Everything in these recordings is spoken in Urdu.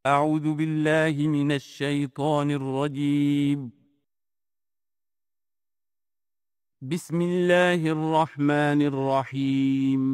أعوذ بالله من الشيطان الرجيم. بسم الله الرحمن الرحيم.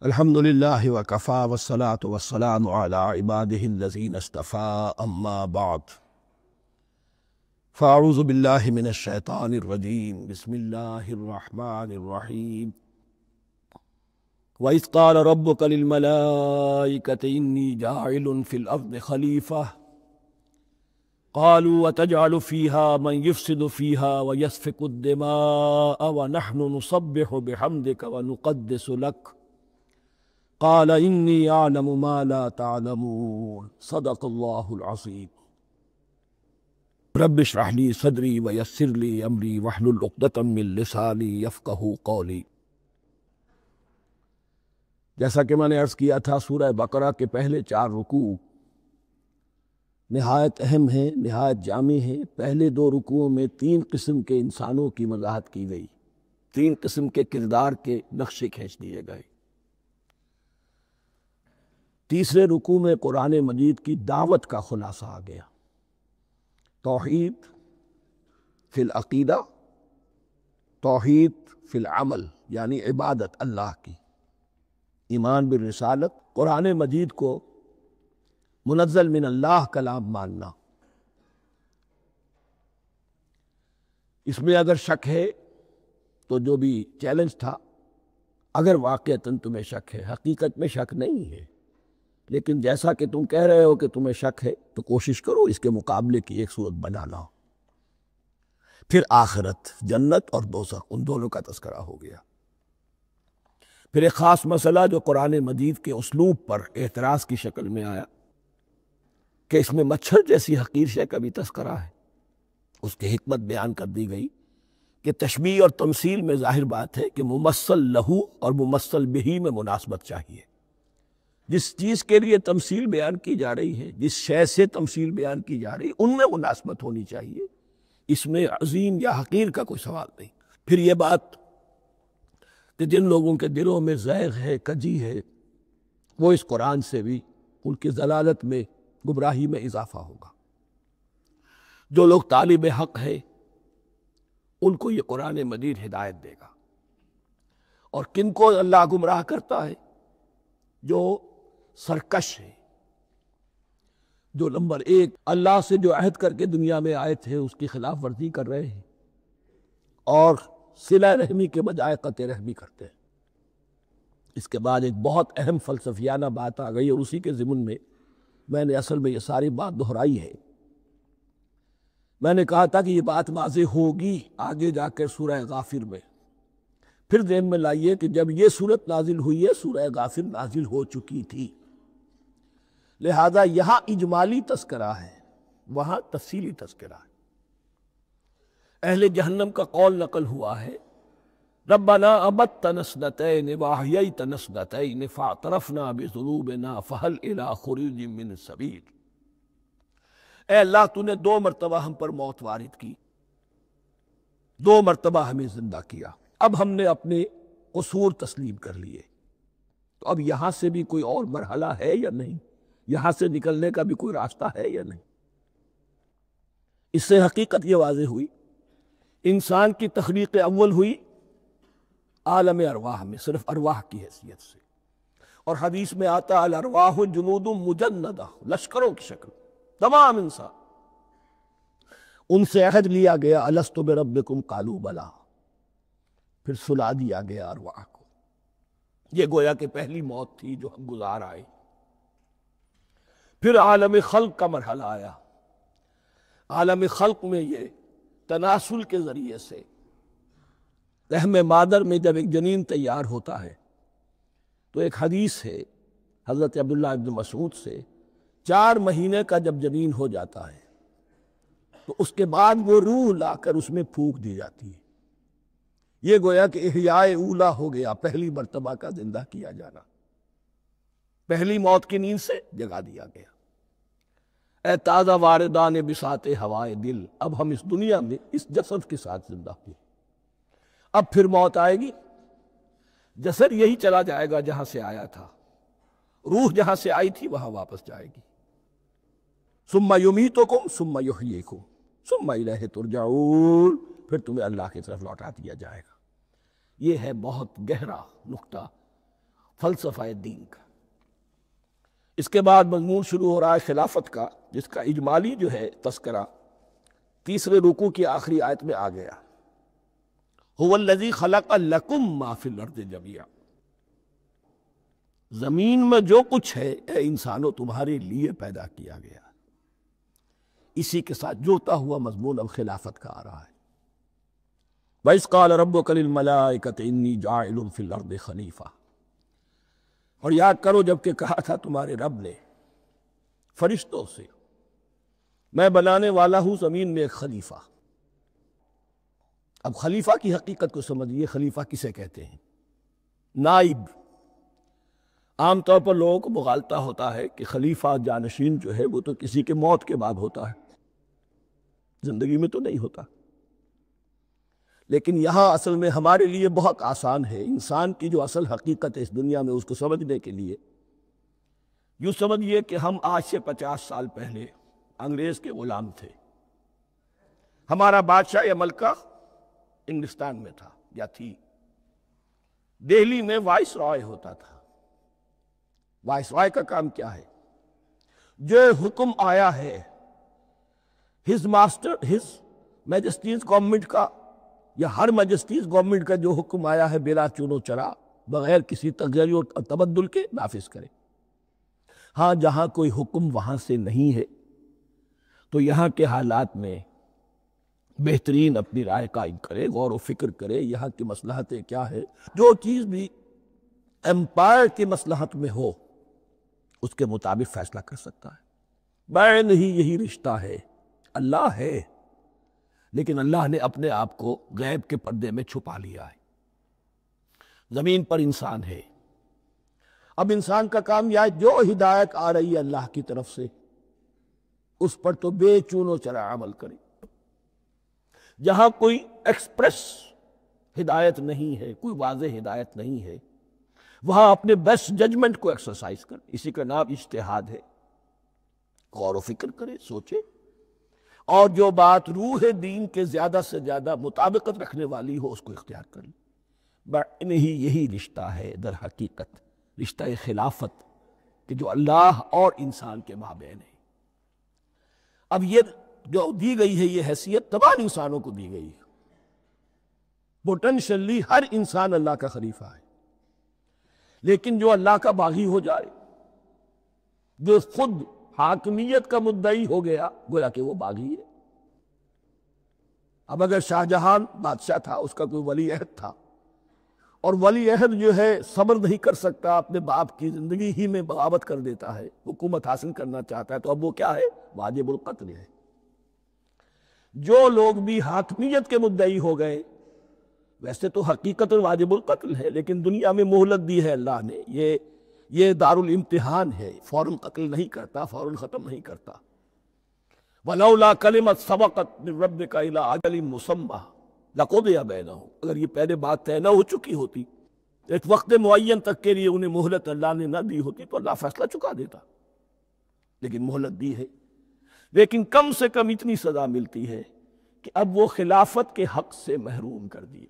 الحمد للہ وکفا والصلاة والسلام علی عباده الذین اصطفى اما بعد فاعوذ باللہ من الشیطان الرجیم بسم اللہ الرحمن الرحیم وَإِذْ قَالَ رَبُّكَ لِلْمَلَائِكَةِ إِنِّي جَاعِلٌ فِي الْأَرْضِ خَلِيفَةً قالوا وتجعل فيها من يفسد فيها ويسفك الدماء ونحن نسبح بحمدك ونقدس لك قال إني أعلم ما لا تعلمون صدق الله العظيم رب اشرح لي صدري ويسر لي أمري واحلل عقدة من لساني يفقهوا قولي۔ جیسا کہ میں نے عرض کیا تھا، سورہ بقرہ کے پہلے 4 رکوع نہایت اہم ہیں، نہایت جامع ہیں۔ پہلے 2 رکوعوں میں 3 قسم کے انسانوں کی وضاحت کی گئی، 3 قسم کے کردار کے نقشے کھینچ دیے گئے۔ تیسرے رکوع میں قرآن مجید کی دعوت کا خلاصہ آ گیا، توحید فی العقیدہ، توحید فی العمل، یعنی عبادت اللہ کی، ایمان بالرسالت، قرآن مجید کو منزل من اللہ کلام ماننا۔ اس میں اگر شک ہے تو جو بھی چیلنج تھا، اگر واقعتاً تمہیں شک ہے، حقیقت میں شک نہیں ہے، لیکن جیسا کہ تم کہہ رہے ہو کہ تمہیں شک ہے تو کوشش کرو اس کے مقابلے کی ایک صورت بنانا۔ پھر آخرت، جنت اور دوزخ، ان دونوں کا تذکرہ ہو گیا۔ پھر ایک خاص مسئلہ جو قرآن مجید کے اسلوب پر اعتراض کی شکل میں آیا کہ اس میں مچھر جیسی حقیر شے کا بھی تذکرہ ہے، اس کی حکمت بیان کر دی گئی کہ تشبیہ اور تمثیل میں ظاہر بات ہے کہ ممثل لہو اور ممثل بہی میں مناسبت چاہیے۔ جس چیز کے لیے تمثیل بیان کی جا رہی ہے، جس شے سے تمثیل بیان کی جا رہی ہے، ان میں مناسبت ہونی چاہیے، اس میں عظیم یا حقیر کا کوئی سوال نہیں۔ پھر یہ بات کہ جن لوگوں کے دلوں میں زیغ ہے، کجی ہے، وہ اس قرآن سے بھی ان کی ضلالت میں، گمراہی میں اضافہ ہوگا۔ جو لوگ طالب حق ہے ان کو یہ قرآن مجید ہدایت دے گا۔ اور کن کو اللہ گمراہ کرتا ہے؟ جو سرکش ہے، جو نمبر 1 اللہ سے جو عہد کر کے دنیا میں آئے تھے اس کی خلاف ورزی کر رہے ہیں اور صلہ رحمی کے بجائے قطع رحمی کرتے ہیں۔ اس کے بعد ایک بہت اہم فلسفیانہ بات آ گئی، اور اسی کے ضمن میں نے اصل میں یہ ساری بات دہرائی ہے۔ میں نے کہا تھا کہ یہ بات واضح ہوگی آگے جا کر سورہ غافر میں۔ پھر ذہن میں لائیے کہ جب یہ صورت نازل ہوئی ہے، سورہ غافر نازل ہو چکی تھی، لہذا یہاں اجمالی تذکرہ ہے، وہاں تفصیلی تذکرہ ہے۔ اہل جہنم کا قول نقل ہوا ہے، ربنا امتنا اثنتین واحییتنا اثنتین فاعترفنا بذنوبنا فہل الی خروج من سبیل۔ اے اللہ، تو نے 2 مرتبہ ہم پر موت وارد کی، 2 مرتبہ ہمیں زندہ کیا، اب ہم نے اپنے قصور تسلیم کر لیے، تو اب یہاں سے بھی کوئی اور مرحلہ ہے یا نہیں؟ یہاں سے نکلنے کا بھی کوئی راستہ ہے یا نہیں؟ اس سے حقیقت یہ واضح ہوئی، انسان کی تخلیق اول ہوئی عالم ارواح میں، صرف ارواح کی حیثیت سے، اور حدیث میں آتا الارواح جنود مجندہ، لشکروں کی شکل، تمام انسان۔ ان سے عہد لیا گیا الست بربکم قالوا بلی، پھر سلا دیا گیا ارواح کو۔ یہ گویا کہ پہلی موت تھی جو ہم گزار آئے۔ پھر عالم خلق کا مرحلہ آیا۔ عالم خلق میں یہ تناسل کے ذریعے سے رحم مادر میں جب ایک جنین تیار ہوتا ہے تو ایک حدیث ہے حضرت عبداللہ ابن مسعود سے 4 مہینے کا جب جنین ہو جاتا ہے تو اس کے بعد وہ روح لا کر اس میں پھونک دی جاتی ہے. یہ گویا کہ احیاء اولا ہو گیا، پہلی مرتبہ کا زندہ کیا جانا، پہلی موت کی نیند سے جگا دیا گیا. اے تازہ واردان بساط ہوائے دل، اب ہم اس دنیا میں اس جسد کے ساتھ زندہ ہوئے، اب پھر موت آئے گی، جسد یہی چلا جائے گا جہاں سے آیا تھا، روح جہاں سے آئی تھی وہاں واپس جائے گی. ثم یمیتکم ثم یحییکم ثم الیہ ترجعون، پھر تمہیں اللہ کی طرف لوٹا دیا جائے گا. یہ ہے بہت گہرا نقطہ فلسفہ دین کا. اس کے بعد مضمون شروع ہو رہا ہے خلافت کا، جس کا اجمالی جو ہے تذکرہ تیسرے رکوع کی آخری آیت میں آ گیا. هو الذی خلق لکم ما فی الارض جمیعا، زمین میں جو کچھ ہے اے انسانوں تمہارے لیے پیدا کیا گیا. اسی کے ساتھ جڑتا ہوا مضمون اب خلافت کا آ رہا ہے. وَإِذْ قَالَ رَبُّكَ لِلْمَلَائِكَةِ إِنِّي جَاعِلٌ فِي الْأَرْضِ خَلِيفَةً، اور یاد کرو جب کہ کہا تھا تمہارے رب نے فرشتوں سے میں بنانے والا ہوں زمین میں ایک خلیفہ. اب خلیفہ کی حقیقت کو سمجھیے. خلیفہ کسے کہتے ہیں؟ نائب. عام طور پر لوگوں کو مغالطہ ہوتا ہے کہ خلیفہ جانشین جو ہے وہ تو کسی کے موت کے بعد ہوتا ہے، زندگی میں تو نہیں ہوتا. لیکن یہاں اصل میں ہمارے لیے بہت آسان ہے. انسان کی جو اصل حقیقت ہے اس دنیا میں، اس کو سمجھنے کے لیے یوں سمجھیے کہ ہم آج سے 50 سال پہلے انگریز کے غلام تھے. ہمارا بادشاہ یا ملکہ انگلستان میں تھا یا تھی. دہلی میں وائس رائے ہوتا تھا. وائس رائے کا کام کیا ہے؟ جو حکم آیا ہے ہز میجسٹیز گورنمنٹ کا یا ہر میجسٹیز گورنمنٹ کا جو حکم آیا ہے بلا چون و چرا، بغیر کسی تغیر و تبدل کے نافذ کرے. ہاں جہاں کوئی حکم وہاں سے نہیں ہے تو یہاں کے حالات میں بہترین اپنی رائے قائم کرے، غور و فکر کرے یہاں کی مصلحتیں کیا ہے. جو چیز بھی امپائر کی مصلحت میں ہو اس کے مطابق فیصلہ کر سکتا ہے. بین ہی یہی رشتہ ہے. اللہ ہے لیکن اللہ نے اپنے آپ کو غیب کے پردے میں چھپا لیا ہے. زمین پر انسان ہے. اب انسان کا کام یہ ہے جو ہدایت آ رہی ہے اللہ کی طرف سے اس پر تو بے چون و چرا عمل کرے. جہاں کوئی ایکسپریس ہدایت نہیں ہے، کوئی واضح ہدایت نہیں ہے، وہاں اپنے بیسٹ ججمنٹ کو ایکسرسائز کرے. اسی کا نام اجتہاد ہے. غور و فکر کرے، سوچے، اور جو بات روح دین کے زیادہ سے زیادہ مطابقت رکھنے والی ہو اس کو اختیار کر لے. بین ہی یہی رشتہ ہے در حقیقت رشتہ خلافت کہ جو اللہ اور انسان کے مابین ہے. اب یہ جو دی گئی ہے یہ حیثیت تمام انسانوں کو دی گئی ہے. پوٹینشلی ہر انسان اللہ کا خلیفہ ہے. لیکن جو اللہ کا باغی ہو جائے، جو خود حاکمیت کا مدعی ہو گیا، گویا کہ وہ باغی ہے. اب اگر شاہ جہان بادشاہ تھا، اس کا کوئی ولی عہد تھا، اور ولی عہد جو ہے صبر نہیں کر سکتا، اپنے باپ کی زندگی ہی میں بغاوت کر دیتا ہے، حکومت حاصل کرنا چاہتا ہے، تو اب وہ کیا ہے؟ واجب القتل ہے. جو لوگ بھی حاکمیت کے مدعی ہو گئے ویسے تو حقیقت واجب القتل ہے، لیکن دنیا میں مہلت دی ہے اللہ نے. یہ دار الامتحان ہے. فوراً قتل نہیں کرتا، فوراً ختم نہیں کرتا. وَلَوْلَا كَلِمَةٌ سَبَقَتْ مِن رَبِّكَ إِلَىٰ أَجَلٍ مُّسَمًّى لَقُضِيَ بَيْنَهُمْ، اگر یہ پہلے بات طے نہ ہو چکی ہوتی، ایک وقت معین تک کے لیے انہیں مہلت اللہ نے نہ دی ہوتی تو اللہ فیصلہ چکا دیتا. لیکن مہلت دی ہے. لیکن کم سے کم اتنی سزا ملتی ہے کہ اب وہ خلافت کے حق سے محروم کر دیے گئے.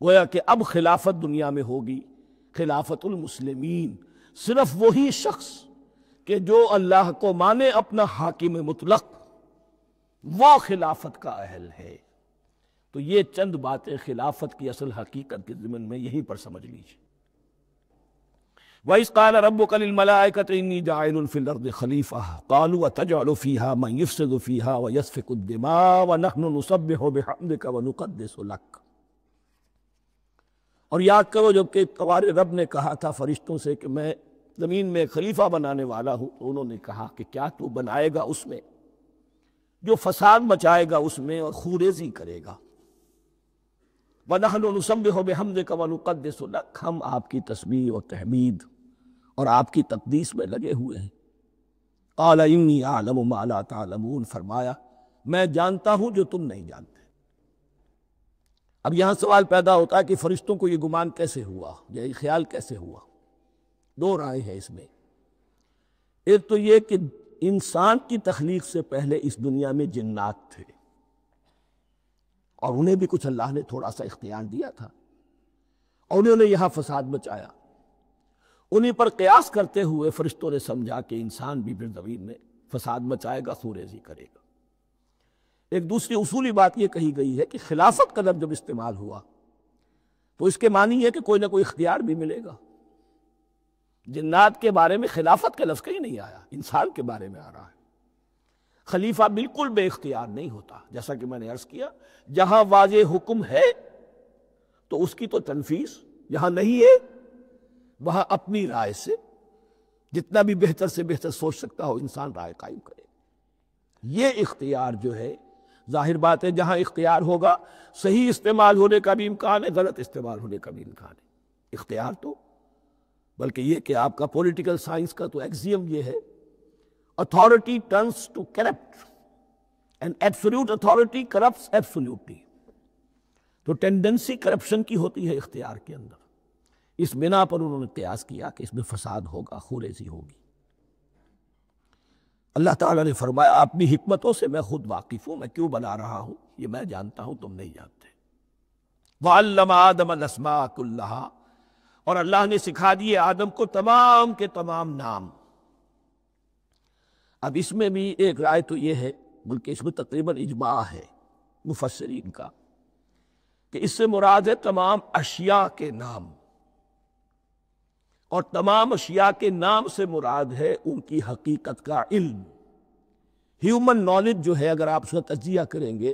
گویا کہ اب خلافت دنیا میں ہوگی خلافت المسلمین. صرف وہی شخص کہ جو اللہ کو مانے اپنا حاکم مطلق، وہ خلافت کا اہل ہے. تو یہ چند باتیں خلافت کی اصل حقیقت کے ضمن میں یہیں پر سمجھ لیجیے. وَإِذْ قَالَ رَبُّكَ لِلْمَلَائِكَةِ إِنِّي جَاعِلٌ فِي الْأَرْضِ خَلِيفَةً قَالُوا أَتَجْعَلُ فِيهَا مَن يُفْسِدُ فِيهَا وَيَسْفِكُ الدِّمَاءَ وَنَحْنُ نُسَبِّحُ بِحَمْدِكَ وَنُقَدِّسُ لَكَ. اور یاد کرو جب کہ تمہارے رب نے کہا تھا فرشتوں سے کہ میں زمین میں خلیفہ بنانے والا ہوں، تو انہوں نے کہا کہ کیا تو بنائے گا اس میں جو فساد مچائے گا اس میں اور خوریزی کرے گا؟ وَنَحْنُ نُسَبِّحُ بِحَمْدِكَ وَنُقَدِّسُ لَكَ، ہم آپ کی تسبیح اور تحمید اور آپ کی تقدیس میں لگے ہوئے ہیں۔ قَالَ إِنِّي أَعْلَمُ مَا لَا تَعْلَمُونَ، فرمایا میں جانتا ہوں جو تم نہیں جانتے۔ اب یہاں سوال پیدا ہوتا ہے کہ فرشتوں کو یہ گمان کیسے ہوا، یہ خیال کیسے ہوا؟ دو رائے ہیں اس میں۔ ایک تو یہ کہ انسان کی تخلیق سے پہلے اس دنیا میں جنات تھے، اور انہیں بھی کچھ اللہ نے تھوڑا سا اختیار دیا تھا، اور انہوں نے یہاں فساد مچایا۔ انہیں پر قیاس کرتے ہوئے فرشتوں نے سمجھا کہ انسان بھی پھر زمین میں فساد مچائے گا، خوریزی کرے گا۔ ایک دوسری اصولی بات یہ کہی گئی ہے کہ خلافت کا لفظ جب استعمال ہوا تو اس کے معنی ہے کہ کوئی نہ کوئی اختیار بھی ملے گا۔ جنات کے بارے میں خلافت کا لفظ کہیں نہیں آیا، انسان کے بارے میں آ رہا ہے۔ خلیفہ بالکل بے اختیار نہیں ہوتا، جیسا کہ میں نے عرض کیا، جہاں واضح حکم ہے تو اس کی تو تنفیذ، جہاں نہیں ہے وہاں اپنی رائے سے جتنا بھی بہتر سے بہتر سوچ سکتا ہو انسان رائے قائم کرے۔ یہ اختیار جو ہے، ظاہر بات ہے جہاں اختیار ہوگا صحیح استعمال ہونے کا بھی امکان ہے، غلط استعمال ہونے کا بھی امکان ہے۔ اختیار تو بلکہ یہ کہ آپ کا پولیٹیکل سائنس کا تو ایکسیم یہ ہے، authority turns to corrupt and absolute authority corrupts absolutely۔ تو ٹینڈنسی کرپشن کی ہوتی ہے اختیار کے اندر۔ اس بنا پر انہوں نے قیاس کیا کہ اس میں فساد ہوگا، خوریزی ہوگی۔ اللہ تعالیٰ نے فرمایا اپنی حکمتوں سے میں خود واقف ہوں، میں کیوں بنا رہا ہوں یہ میں جانتا ہوں، تم نہیں جانتے۔ وَعَلَّمَ آدَمَ الْأَسْمَاءَ كُلَّهَا، اور اللہ نے سکھا دیے آدم کو تمام کے تمام نام۔ اب اس میں بھی ایک رائے تو یہ ہے، بلکہ اس میں تقریباً اجماع ہے مفسرین کا، کہ اس سے مراد ہے تمام اشیاء کے نام، اور تمام اشیاء کے نام سے مراد ہے ان کی حقیقت کا علم۔ ہیومن نالج جو ہے، اگر آپ اس کا تجزیہ کریں گے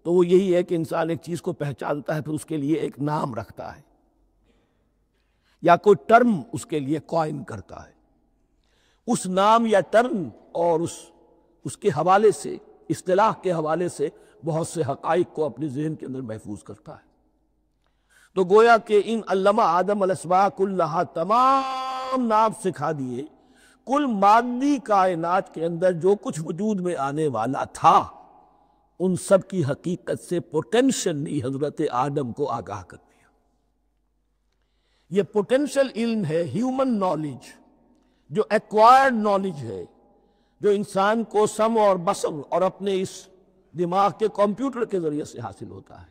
تو وہ یہی ہے کہ انسان ایک چیز کو پہچانتا ہے، پھر اس کے لیے ایک نام رکھتا ہے یا کوئی ٹرم اس کے لیے کوائن کرتا ہے۔ اس نام یا ٹرم اور اس کے حوالے سے، اصطلاح کے حوالے سے بہت سے حقائق کو اپنے ذہن کے اندر محفوظ کرتا ہے۔ تو گویا کہ ان علمہ آدم الاسماء کلہا، تمام نام سکھا دیے کل مادی کائنات کے اندر جو کچھ وجود میں آنے والا تھا، ان سب کی حقیقت سے پوٹینشلی حضرت آدم کو آگاہ کر دیا۔ یہ پوٹینشل علم ہے، ہیومن نالج، جو ایکوائرڈ نالج ہے، جو انسان کو سمع اور بصر اور اپنے اس دماغ کے کمپیوٹر کے ذریعے سے حاصل ہوتا ہے۔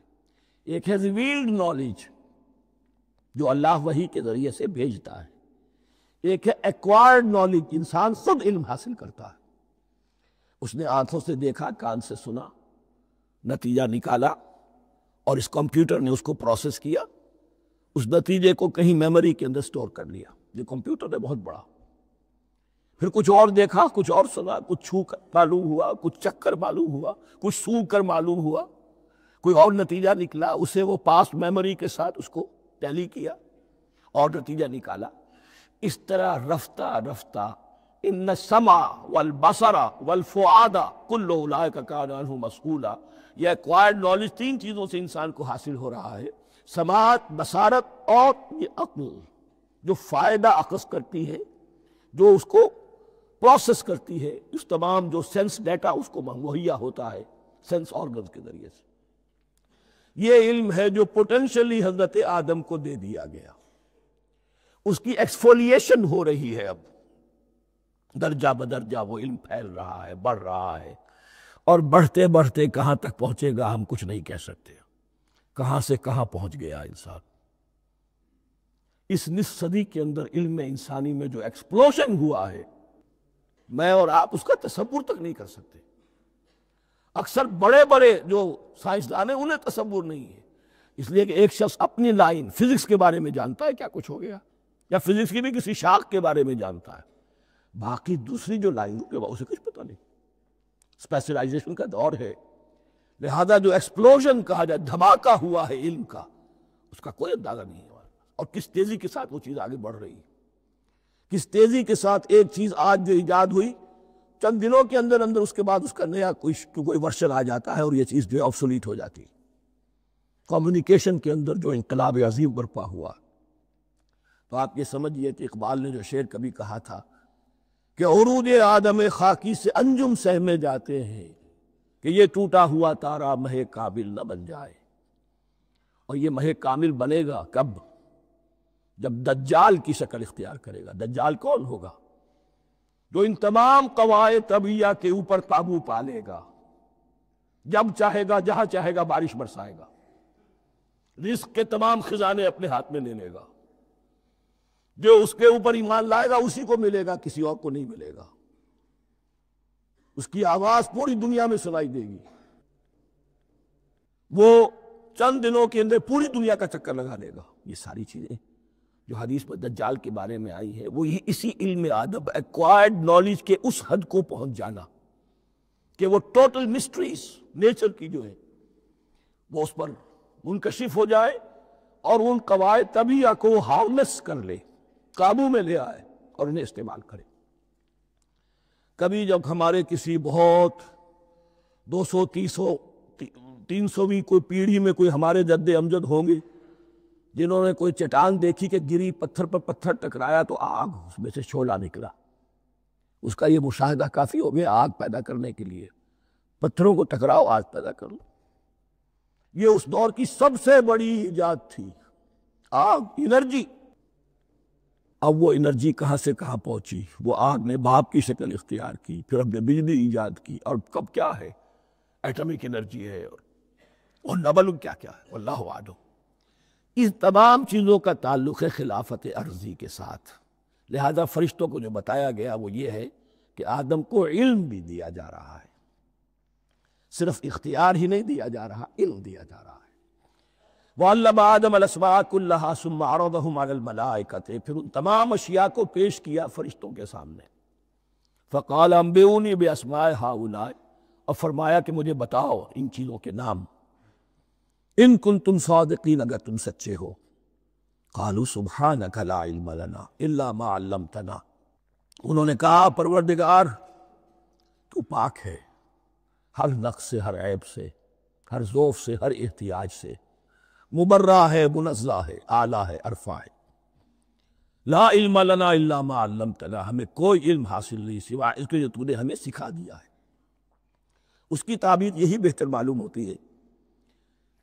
ایک ہے ریویلڈ نالج جو اللہ وحی کے ذریعے سے بھیجتا ہے، ایک ہے ایکوائرڈ نالج، انسان خود علم حاصل کرتا ہے۔ اس نے آنکھوں سے دیکھا، کان سے سنا، نتیجہ نکالا، اور اس کمپیوٹر نے اس کو پروسیس کیا، اس نتیجے کو کہیں میموری کے اندر سٹور کر لیا۔ یہ کمپیوٹر ہے بہت بڑا۔ پھر کچھ اور دیکھا، کچھ اور سنا، کچھ چھو کر معلوم ہوا، کچھ چکھ کر معلوم ہوا، کچھ سونگھ کر معلوم ہوا، کوئی اور نتیجہ نکلا، اسے وہ پاسٹ میموری کے ساتھ اس کو ٹیلی کیا اور نتیجہ نکالا۔ اس طرح رفتہ رفتہ ان السمع والبصر والفؤاد کل اولئک کان عنہ مسئولا، یہ ایکوائرڈ نالج تین چیزوں سے انسان کو حاصل ہو رہا ہے، سماعت، بصارت اور یہ عقل، جو فائدہ اخذ کرتی ہے، جو اس کو پروسیس کرتی ہے، اس تمام جو سینس ڈیٹا اس کو مہیا ہوتا ہے سینس آرگنز کے ذریعے سے۔ یہ علم ہے جو پوٹینشلی حضرت آدم کو دے دیا گیا۔ اس کی ایکسفولیشن ہو رہی ہے، اب درجہ بدرجہ وہ علم پھیل رہا ہے، بڑھ رہا ہے، اور بڑھتے بڑھتے کہاں تک پہنچے گا ہم کچھ نہیں کہہ سکتے، کہاں سے کہاں پہنچ گیا انسان۔ اس نصف صدی کے اندر علم انسانی میں جو ایکسپلوژن ہوا ہے، میں اور آپ اس کا تصور تک نہیں کر سکتے۔ اکثر بڑے بڑے جو سائنسدان ہیں انہیں تصور نہیں ہے، اس لیے کہ ایک شخص اپنی لائن فزکس کے بارے میں جانتا ہے کیا کچھ ہو گیا، یا فزکس کی بھی کسی شاخ کے بارے میں جانتا ہے، باقی دوسری جو لائن اسے کچھ پتہ نہیں۔ اسپیشلائزیشن کا دور ہے، لہذا جو ایکسپلوژن کہا جائے، دھماکہ ہوا ہے علم کا، اس کا کوئی اندازہ نہیں ہے۔ اور کس تیزی کے ساتھ وہ چیز آگے بڑھ رہی ہے، کس تیزی کے ساتھ ایک چیز آج جو ایجاد ہوئی چند دنوں کے اندر اندر اس کے بعد اس کا نیا کوئی ورشن آ جاتا ہے اور یہ چیز جو ہے آبسولیٹ ہو جاتی ہے۔ کمیونیکیشن کے اندر جو انقلاب عظیم برپا ہوا، تو آپ یہ سمجھیے کہ اقبال نے جو شعر کبھی کہا تھا کہ عروج آدم خاکی سے انجم سہمے جاتے ہیں کہ یہ ٹوٹا ہوا تارا مہ کامل نہ بن جائے۔ اور یہ مہ کامل بنے گا کب؟ جب دجال کی شکل اختیار کرے گا۔ دجال کون ہوگا؟ جو ان تمام قواعد طبیعہ کے اوپر قابو پا لے گا، جب چاہے گا جہاں چاہے گا بارش برسائے گا، رزق کے تمام خزانے اپنے ہاتھ میں لے لے گا، جو اس کے اوپر ایمان لائے گا اسی کو ملے گا، کسی اور کو نہیں ملے گا، اس کی آواز پوری دنیا میں سنائی دے گی، وہ چند دنوں کے اندر پوری دنیا کا چکر لگا لے گا۔ یہ ساری چیزیں جو حدیث میں دجال کے بارے میں آئی ہے وہ اسی علم ادب ایکوائرڈ نالج کے اس حد کو پہنچ جانا کہ وہ ٹوٹل مسٹریز نیچر کی جو ہے وہ اس پر منکشف ہو جائے اور ان قواعد طبیعہ کو ہارنس کر لے، قابو میں لے آئے اور انہیں استعمال کرے۔ کبھی جب ہمارے کسی بہت 200-300ویں کوئی پیڑھی میں کوئی ہمارے جد امجد ہوں گے جنہوں نے کوئی چٹان دیکھی کہ گری، پتھر پر پتھر ٹکرایا تو آگ اس میں سے شعلہ نکلا، اس کا یہ مشاہدہ کافی ہو گیا آگ پیدا کرنے کے لیے۔ پتھروں کو ٹکراؤ، آگ پیدا کر لو۔ یہ اس دور کی سب سے بڑی ایجاد تھی، آگ، انرجی۔ اب وہ انرجی کہاں سے کہاں پہنچی؟ وہ آگ نے بھاپ کی شکل اختیار کی، پھر ہم نے بجلی ایجاد کی، اور کب کیا ہے ایٹمک انرجی ہے اور نبل کیا کیا ہے، واللہ اعلم۔ اس تمام چیزوں کا تعلق ہے خلافت ارضی کے ساتھ۔ لہذا فرشتوں کو جو بتایا گیا وہ یہ ہے کہ آدم کو علم بھی دیا جا رہا ہے، صرف اختیار ہی نہیں دیا جا رہا، علم دیا جا رہا ہے۔ وَعَلَّمَ آدَمَ الْأَسْمَاءَ كُلَّهَا ثُمَّ عَرَضَهُمْ عَلَى الْمَلَائِكَةِ، پھر ان تمام اشیاء کو پیش کیا فرشتوں کے سامنے۔ فَقَالَ أَنبِئُونِي بِأَسْمَاءِ هَؤُلَاءِ، اور فرمایا کہ مجھے بتاؤ ان چیزوں کے نام، ان کنتم صادقین، اگر تم سچے ہو۔ قالوا سبحانک لا علم لنا الا ما علمتنا، انہوں نے کہا پروردگار تو پاک ہے ہر نقص سے، ہر عیب سے، ہر ضعف سے، ہر احتیاج سے، مبرہ ہے، منزہ ہے، اعلیٰ ہے، ارفع ہے۔ لا علم لنا الا ما علمتنا، ہمیں کوئی علم حاصل نہیں سوائے اس کے جو تو نے ہمیں سکھا دیا ہے۔ اس کی تعبیر یہی بہتر معلوم ہوتی ہے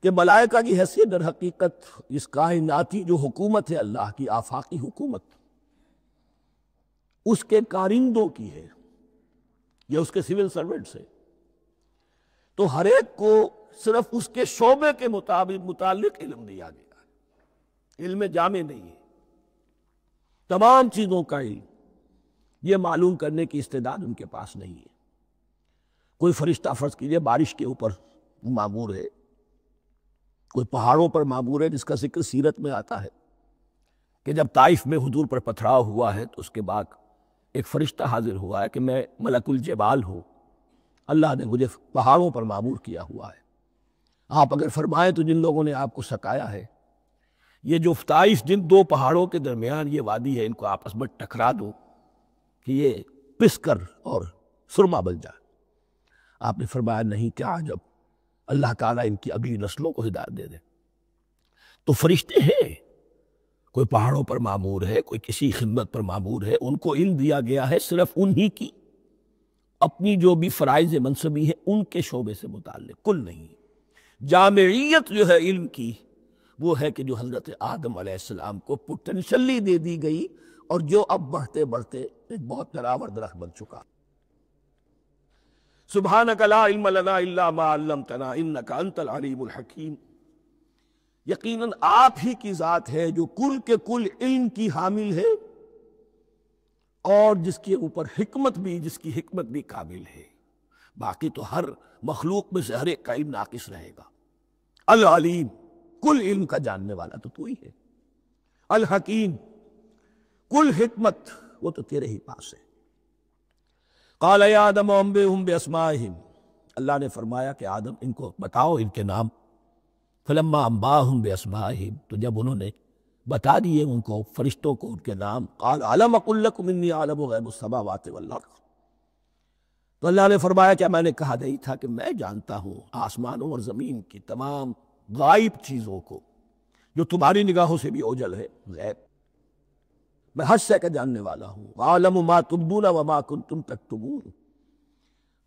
کہ ملائکہ کی حیثیت در حقیقت اس کائناتی جو حکومت ہے اللہ کی، آفاقی حکومت، اس کے کارندوں کی ہے، یا اس کے سول سرونٹس ہے۔ تو ہر ایک کو صرف اس کے شعبے کے متعلق علم دیا گیا ہے، علم جامع نہیں ہے، تمام چیزوں کا علم یہ معلوم کرنے کی استعداد ان کے پاس نہیں ہے۔ کوئی فرشتہ فرض کیجئے بارش کے اوپر مامور ہے، کوئی پہاڑوں پر مامور ہے، جس کا ذکر سیرت میں آتا ہے کہ جب طائف میں حضور پر پتھراؤ ہوا ہے تو اس کے بعد ایک فرشتہ حاضر ہوا ہے کہ میں ملک الجبال ہوں، اللہ نے مجھے پہاڑوں پر مامور کیا ہوا ہے، آپ اگر فرمائیں تو جن لوگوں نے آپ کو سکایا ہے یہ جو طائف جن دو پہاڑوں کے درمیان یہ وادی ہے، ان کو آپس میں ٹکرا دو کہ یہ پس کر اور سرما بن جائے۔ آپ نے فرمایا نہیں، کیا عجب، اللہ تعالیٰ ان کی اگلی نسلوں کو ہدایت دے دے۔ تو فرشتے ہیں، کوئی پہاڑوں پر مامور ہے، کوئی کسی خدمت پر مامور ہے، ان کو علم دیا گیا ہے صرف انہی کی اپنی جو بھی فرائض منصبی ہے ان کے شعبے سے متعلق، کل نہیں۔ جامعیت جو ہے علم کی وہ ہے کہ جو حضرت آدم علیہ السلام کو پوٹینشلی دے دی گئی اور جو اب بڑھتے بڑھتے ایک بہت تراور درخت بن چکا۔ سبحانک لا علم لنا الا ما علمتنا انک انت العلیم الحکیم، یقیناً آپ ہی کی ذات ہے جو کل کے کل علم کی حامل ہے اور جس کے اوپر حکمت بھی، جس کی حکمت بھی کامل ہے۔ باقی تو ہر مخلوق میں سے ہر ایک کا علم ناقص رہے گا۔ العلیم، کل علم کا جاننے والا تو ہی ہے۔ الحکیم، کل حکمت وہ تو تیرے ہی پاس ہے۔ قال یا آدم انبئہم باسمائہم، اللہ نے فرمایا کہ آدم ان کو بتاؤ ان کے نام۔ فلما انباہم باسمائہم، تو جب انہوں نے بتا دیے ان کو فرشتوں کو ان کے نام. قال الم اقل لکم انی اعلم غیب السماوات والارض. تو اللہ نے فرمایا کیا میں نے کہا نہیں تھا کہ میں جانتا ہوں آسمانوں اور زمین کی تمام غائب چیزوں کو جو تمہاری نگاہوں سے بھی اوجھل ہے. غیب میں ہر شے کا جاننے والا ہوں. وَأَعْلَمُ مَا تُبْدُونَ وَمَا كُنْتُمْ تَكْتُمُونَ.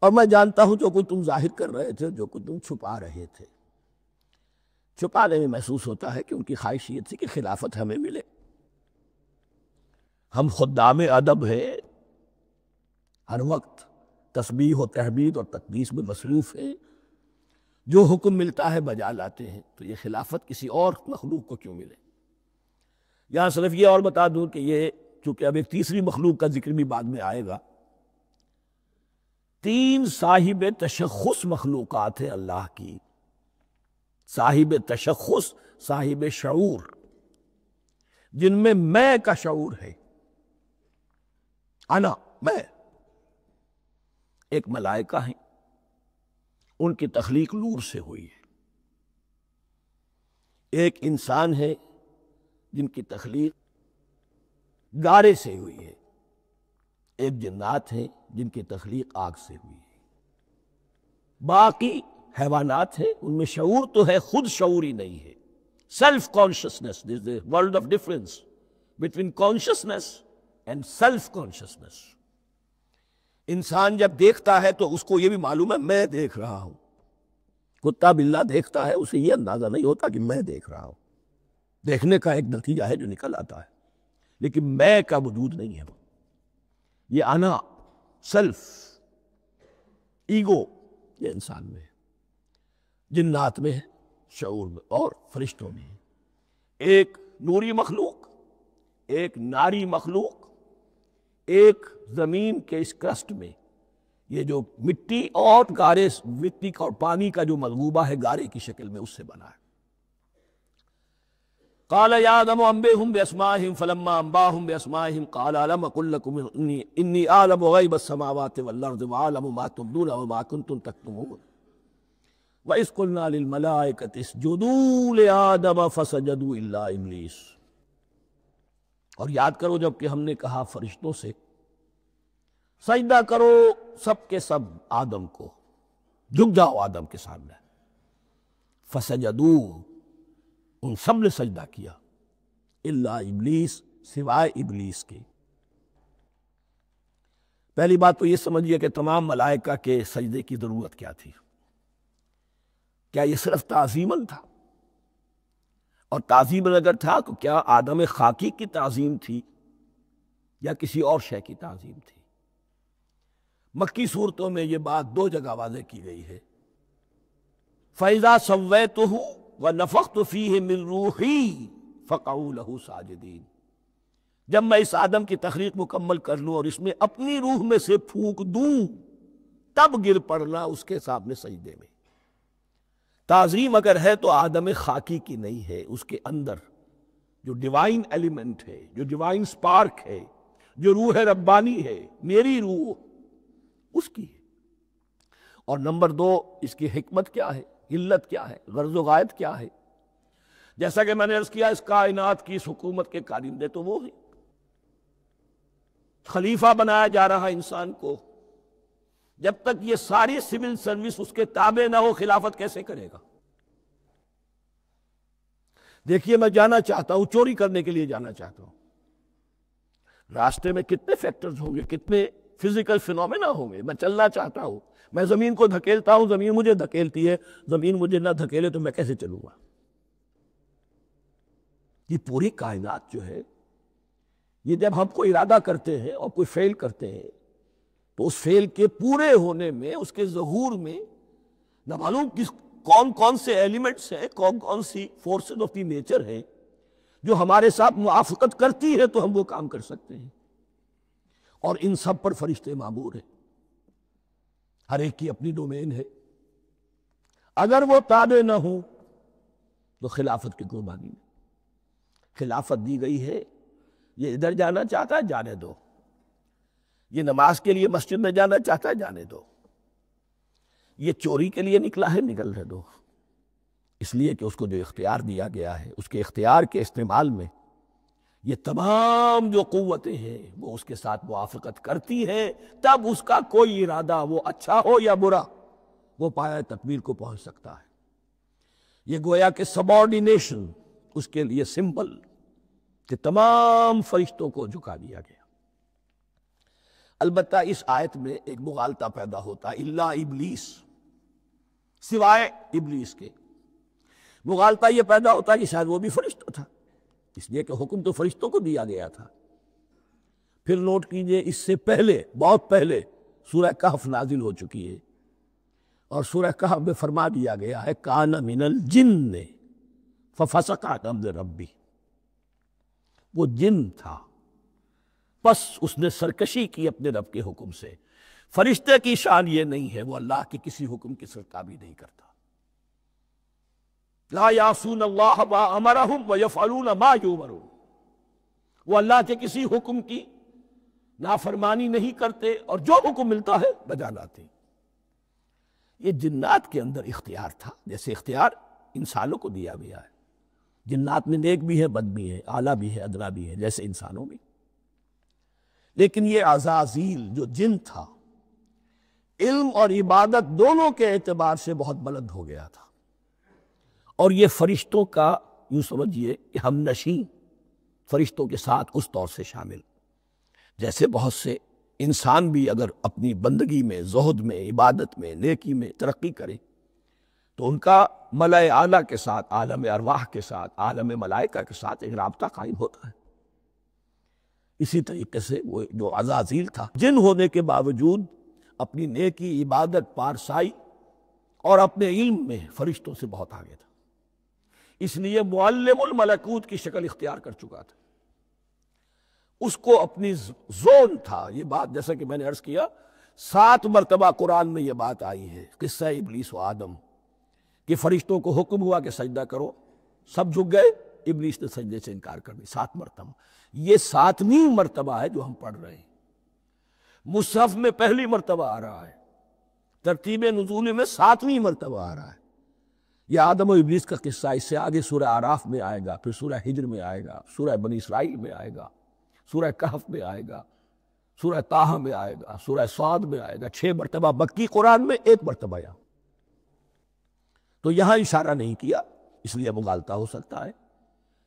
اور میں جانتا ہوں جو کچھ تم ظاہر کر رہے تھے, جو کچھ تم چھپا رہے تھے. چھپانے میں محسوس ہوتا ہے کہ ان کی خواہش یہ تھی کہ خلافت ہمیں ملے. ہم خدام ادب ہے, ہر وقت تسبیح و تحمید اور تقدیس میں مصروف ہیں, جو حکم ملتا ہے بجا لاتے ہیں. تو یہ خلافت کسی اور مخلوق کو کیوں ملے؟ یہاں صرف یہ اور بتا دوں کہ یہ چونکہ اب ایک تیسری مخلوق کا ذکر بھی بعد میں آئے گا. 3 صاحب تشخص مخلوقات ہیں اللہ کی. صاحب تشخص, صاحب شعور, جن میں کا شعور ہے. انا, میں. ایک ملائکہ ہیں, ان کی تخلیق نور سے ہوئی ہے. ایک انسان ہے جن کی تخلیق گارے سے ہوئی ہے. ایک جنات ہیں جن کی تخلیق آگ سے ہوئی ہے. باقی حیوانات ہیں, ان میں شعور تو ہے, خود شعوری نہیں ہے. Self consciousness, this is the world of difference between consciousness and self consciousness. انسان جب دیکھتا ہے تو اس کو یہ بھی معلوم ہے میں دیکھ رہا ہوں. کتا بلہ دیکھتا ہے, اسے یہ اندازہ نہیں ہوتا کہ میں دیکھ رہا ہوں. دیکھنے کا ایک نتیجہ ہے جو نکل آتا ہے, لیکن میں کا وجود نہیں ہے. یہ انا, سیلف, ایگو, یہ انسان میں ہے. جنات میں ہے, شعور میں, اور فرشتوں میں ہے. ایک نوری مخلوق, ایک ناری مخلوق, ایک زمین کے اس کرسٹ میں یہ جو مٹی اور گارے, مٹی کا اور پانی کا جو مغلوبہ ہے گارے کی شکل میں, اس سے بنا ہے. قال یا آدم انبئہم باسمائہم فلما انباہم باسمائہم قال الم اقل لکم انی اعلم غیب السماوات والارض واعلم ما تبدون وما کنتم تکتمون وَإِذْ قُلْنَا لِلْمَلَائِكَةِ اسْجُدُوا لِآدَمَ فَسَجَدُوا إِلَّا إِبْلِيسَ. اور یاد کرو جب کہ ہم نے کہا فرشتوں سے سجدہ کرو سب کے سب آدم کو, جھک جاؤ آدم کے سامنے. فَسَجَدُوا, ان سب نے سجدہ کیا. إِلَّا إِبْلِيسَ, سوائے ابلیس کے. پہلی بات تو یہ سمجھیے کہ تمام ملائکہ کے سجدے کی ضرورت کیا تھی. کیا یہ صرف تعظیماً تھا؟ اور تعظیماً اگر تھا تو کیا آدم خاکی کی تعظیم تھی یا کسی اور شے کی تعظیم تھی؟ مکی صورتوں میں یہ بات 2 جگہ واضح کی گئی ہے. فَإِذَا سَوَّيْتُهُ وَنَفَخْتُ فِيهِ مِن رُوحِي فَقَعُوا لَهُ سَاجِدِينَ. جب میں اس آدم کی تخلیق مکمل کر لوں اور اس میں اپنی روح میں سے پھونک دوں, تب گر پڑنا اس کے سامنے سجدے میں. تعظیم اگر ہے تو آدم خاکی کی نہیں ہے, اس کے اندر جو ڈیوائن ایلیمنٹ ہے, جو ڈیوائن سپارک ہے, جو روح ربانی ہے, میری روح, اس کی ہے. اور نمبر 2, اس کی حکمت کیا ہے, علت کیا ہے, غرض و غایت کیا ہے؟ جیسا کہ میں نے عرض کیا, اس کائنات کی اس حکومت کے کارندے تو وہ ہیں. خلیفہ بنایا جا رہا انسان کو, جب تک یہ ساری سول سروس اس کے تابع نہ ہو خلافت کیسے کرے گا؟ دیکھیے میں جانا چاہتا ہوں, چوری کرنے کے لیے جانا چاہتا ہوں, راستے میں کتنے فیکٹرز ہوں گے, کتنے فزیکل فینومینا ہوں گے. میں چلنا چاہتا ہوں, میں زمین کو دھکیلتا ہوں, زمین مجھے دھکیلتی ہے, زمین مجھے نہ دھکیلے تو میں کیسے چلوں گا؟ یہ پوری کائنات جو ہے, یہ جب ہم کو ارادہ کرتے ہیں اور کوئی فیل کرتے ہیں تو اس فیل کے پورے ہونے میں, اس کے ظہور میں نہ معلوم کون کون سے ایلیمنٹس ہیں, کون کون سی فورسز آف دی نیچر ہیں جو ہمارے ساتھ موافقت کرتی ہے تو ہم وہ کام کر سکتے ہیں. اور ان سب پر فرشتے مامور ہیں, ہر ایک کی اپنی ڈومین ہے. اگر وہ تابع نہ ہوں تو خلافت کی قربانی میں خلافت دی گئی ہے. یہ ادھر جانا چاہتا ہے, جانے دو. یہ نماز کے لیے مسجد میں جانا چاہتا ہے, جانے دو. یہ چوری کے لیے نکلا ہے, نکلنے دو. اس لیے کہ اس کو جو اختیار دیا گیا ہے, اس کے اختیار کے استعمال میں یہ تمام جو قوتیں ہیں وہ اس کے ساتھ موافقت کرتی ہیں، تب اس کا کوئی ارادہ وہ اچھا ہو یا برا وہ پایہ تکمیل کو پہنچ سکتا ہے۔ یہ گویا کہ سبارڈینیشن اس کے لیے سمبل کہ تمام فرشتوں کو جھکا دیا گیا۔ البتہ اس آیت میں ایک مغالطہ پیدا ہوتا ہے، الا ابلیس، سوائے ابلیس کے۔ مغالطہ یہ پیدا ہوتا ہے کہ شاید وہ بھی فرشتہ تھا، اس لیے کہ حکم تو فرشتوں کو دیا گیا تھا۔ پھر نوٹ کیجئے اس سے پہلے، بہت پہلے سورہ کہف نازل ہو چکی ہے، اور سورہ کہف میں فرما دیا گیا ہے کان من الجن ففسق عن امر ربی، وہ جن تھا بس اس نے سرکشی کی اپنے رب کے حکم سے۔ فرشتے کی شان یہ نہیں ہے، وہ اللہ کے کسی حکم کی سرتابی نہیں کرتا۔ لا یعصون اللہ ما امرہم ویفعلون ما یؤمرون، وہ اللہ کے کسی حکم کی نافرمانی نہیں کرتے اور جو حکم ملتا ہے بجا لاتے ہیں۔ یہ جنات کے اندر اختیار تھا، جیسے اختیار انسانوں کو دیا گیا ہے۔ جنات میں نیک بھی ہے، بد بھی ہے، اعلیٰ بھی ہے، ادنا بھی ہے، جیسے انسانوں میں۔ لیکن یہ عزازیل جو جن تھا، علم اور عبادت دونوں کے اعتبار سے بہت بلند ہو گیا تھا، اور یہ فرشتوں کا یوں سمجھیے کہ ہم نشین، فرشتوں کے ساتھ اس طور سے شامل، جیسے بہت سے انسان بھی اگر اپنی بندگی میں، زہد میں، عبادت میں، نیکی میں ترقی کرے تو ان کا ملائے اعلیٰ کے ساتھ، عالم ارواح کے ساتھ، عالم ملائکہ کے ساتھ ایک رابطہ قائم ہوتا ہے۔ اسی طریقے سے وہ جو عزازیل تھا، جن ہونے کے باوجود اپنی نیکی، عبادت، پارسائی اور اپنے علم میں فرشتوں سے بہت آگے تھا، اس لیے معلم الملکوت کی شکل اختیار کر چکا تھا۔ اس کو اپنی زون تھا۔ یہ بات جیسا کہ میں نے عرض کیا 7 مرتبہ قرآن میں یہ بات آئی ہے، قصہ ابلیس و آدم، کہ فرشتوں کو حکم ہوا کہ سجدہ کرو، سب جھک گئے، ابلیس نے سجدے سے انکار کر دی 7 مرتبہ۔ یہ 7ویں مرتبہ ہے جو ہم پڑھ رہے ہیں، مصحف میں پہلی مرتبہ آ رہا ہے، ترتیب نزول میں 7ویں مرتبہ آ رہا ہے۔ یہ آدم و ابلیس کا قصہ اس سے آگے سورہ اعراف میں آئے گا، پھر سورہ ہجر میں آئے گا، سورہ بنی اسرائیل میں آئے گا، سورہ کہف میں آئے گا، سورہ طٰہٰ میں آئے گا، سورہ صاد میں آئے گا، 6 مرتبہ مکی قرآن میں، 1 مرتبہ یہاں۔ تو یہاں اشارہ نہیں کیا، اس لیے مغالطہ ہو سکتا ہے،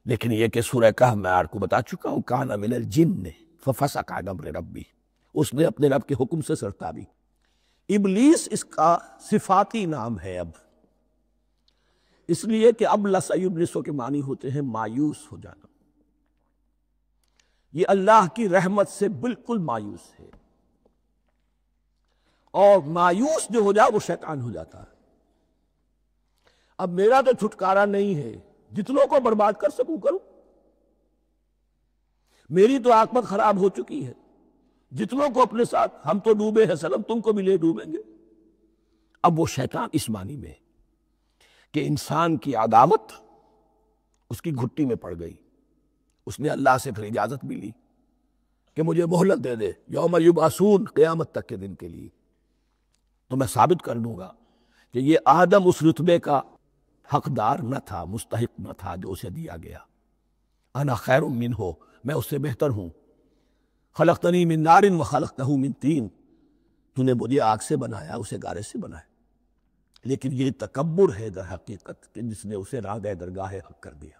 لیکن یہ کہ سورہ کہف میں آپ کو بتا چکا ہوں کان من الجن ففسق عن امر ربی، اس نے اپنے رب کے حکم سے سرتابی۔ ابلیس اس کا صفاتی نام ہے اب، اس لیے کہ اب لَسَيُبْلِسُ کے معنی ہوتے ہیں مایوس ہو جانا۔ یہ اللہ کی رحمت سے بالکل مایوس ہے، اور مایوس جو ہو جائے وہ شیطان ہو جاتا ہے۔ اب میرا تو چھٹکارا نہیں ہے، جتنوں کو برباد کر سکوں کروں، میری تو عاقبت خراب ہو چکی ہے، جتنوں کو اپنے ساتھ، ہم تو ڈوبے ہیں سلم، تم کو بھی لے ڈوبیں گے۔ اب وہ شیطان اس معنی میں کہ انسان کی عداوت اس کی گھٹی میں پڑ گئی، اس نے اللہ سے پھر اجازت بھی لی کہ مجھے مہلت دے دے، یوم یبعثون، قیامت تک کے دن کے لیے، تو میں ثابت کر دوں گا کہ یہ آدم اس رتبے کا حقدار نہ تھا، مستحق نہ تھا جو اسے دیا گیا۔ انا خیر منہ، میں اس سے بہتر ہوں۔ خلقتنی من نار وخلقتہ من طین، تو نے مجھے آگ سے بنایا، اسے گارے سے بنایا۔ لیکن یہ تکبر ہے در حقیقت کہ جس نے اسے راگہ درگاہ حق کر دیا۔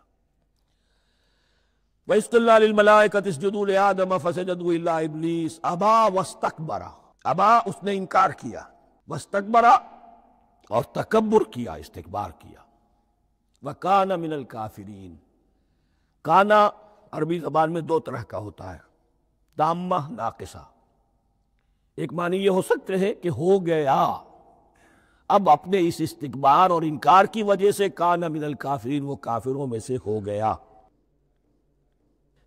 وَإِذْ قُلْنَا لِلْمَلَائِكَةِ اسْجُدُوا لِآدَمَ فَسَجَدُوا إِلَّا إِبْلِيسَ أَبَىٰ وَاسْتَكْبَرَ، ابا اس نے انکار کیا، واستکبر اور تکبر کیا، استکبار کیا، وَكَانَ مِنَ الْكَافِرِينَ۔ کانا عربی زبان میں 2 طرح کا ہوتا ہے، تامہ، ناقصہ۔ ایک معنی یہ ہو سکتے ہیں کہ ہو گیا، اب اپنے اس استکبار اور انکار کی وجہ سے کان من الکافرین، وہ کافروں میں سے ہو گیا۔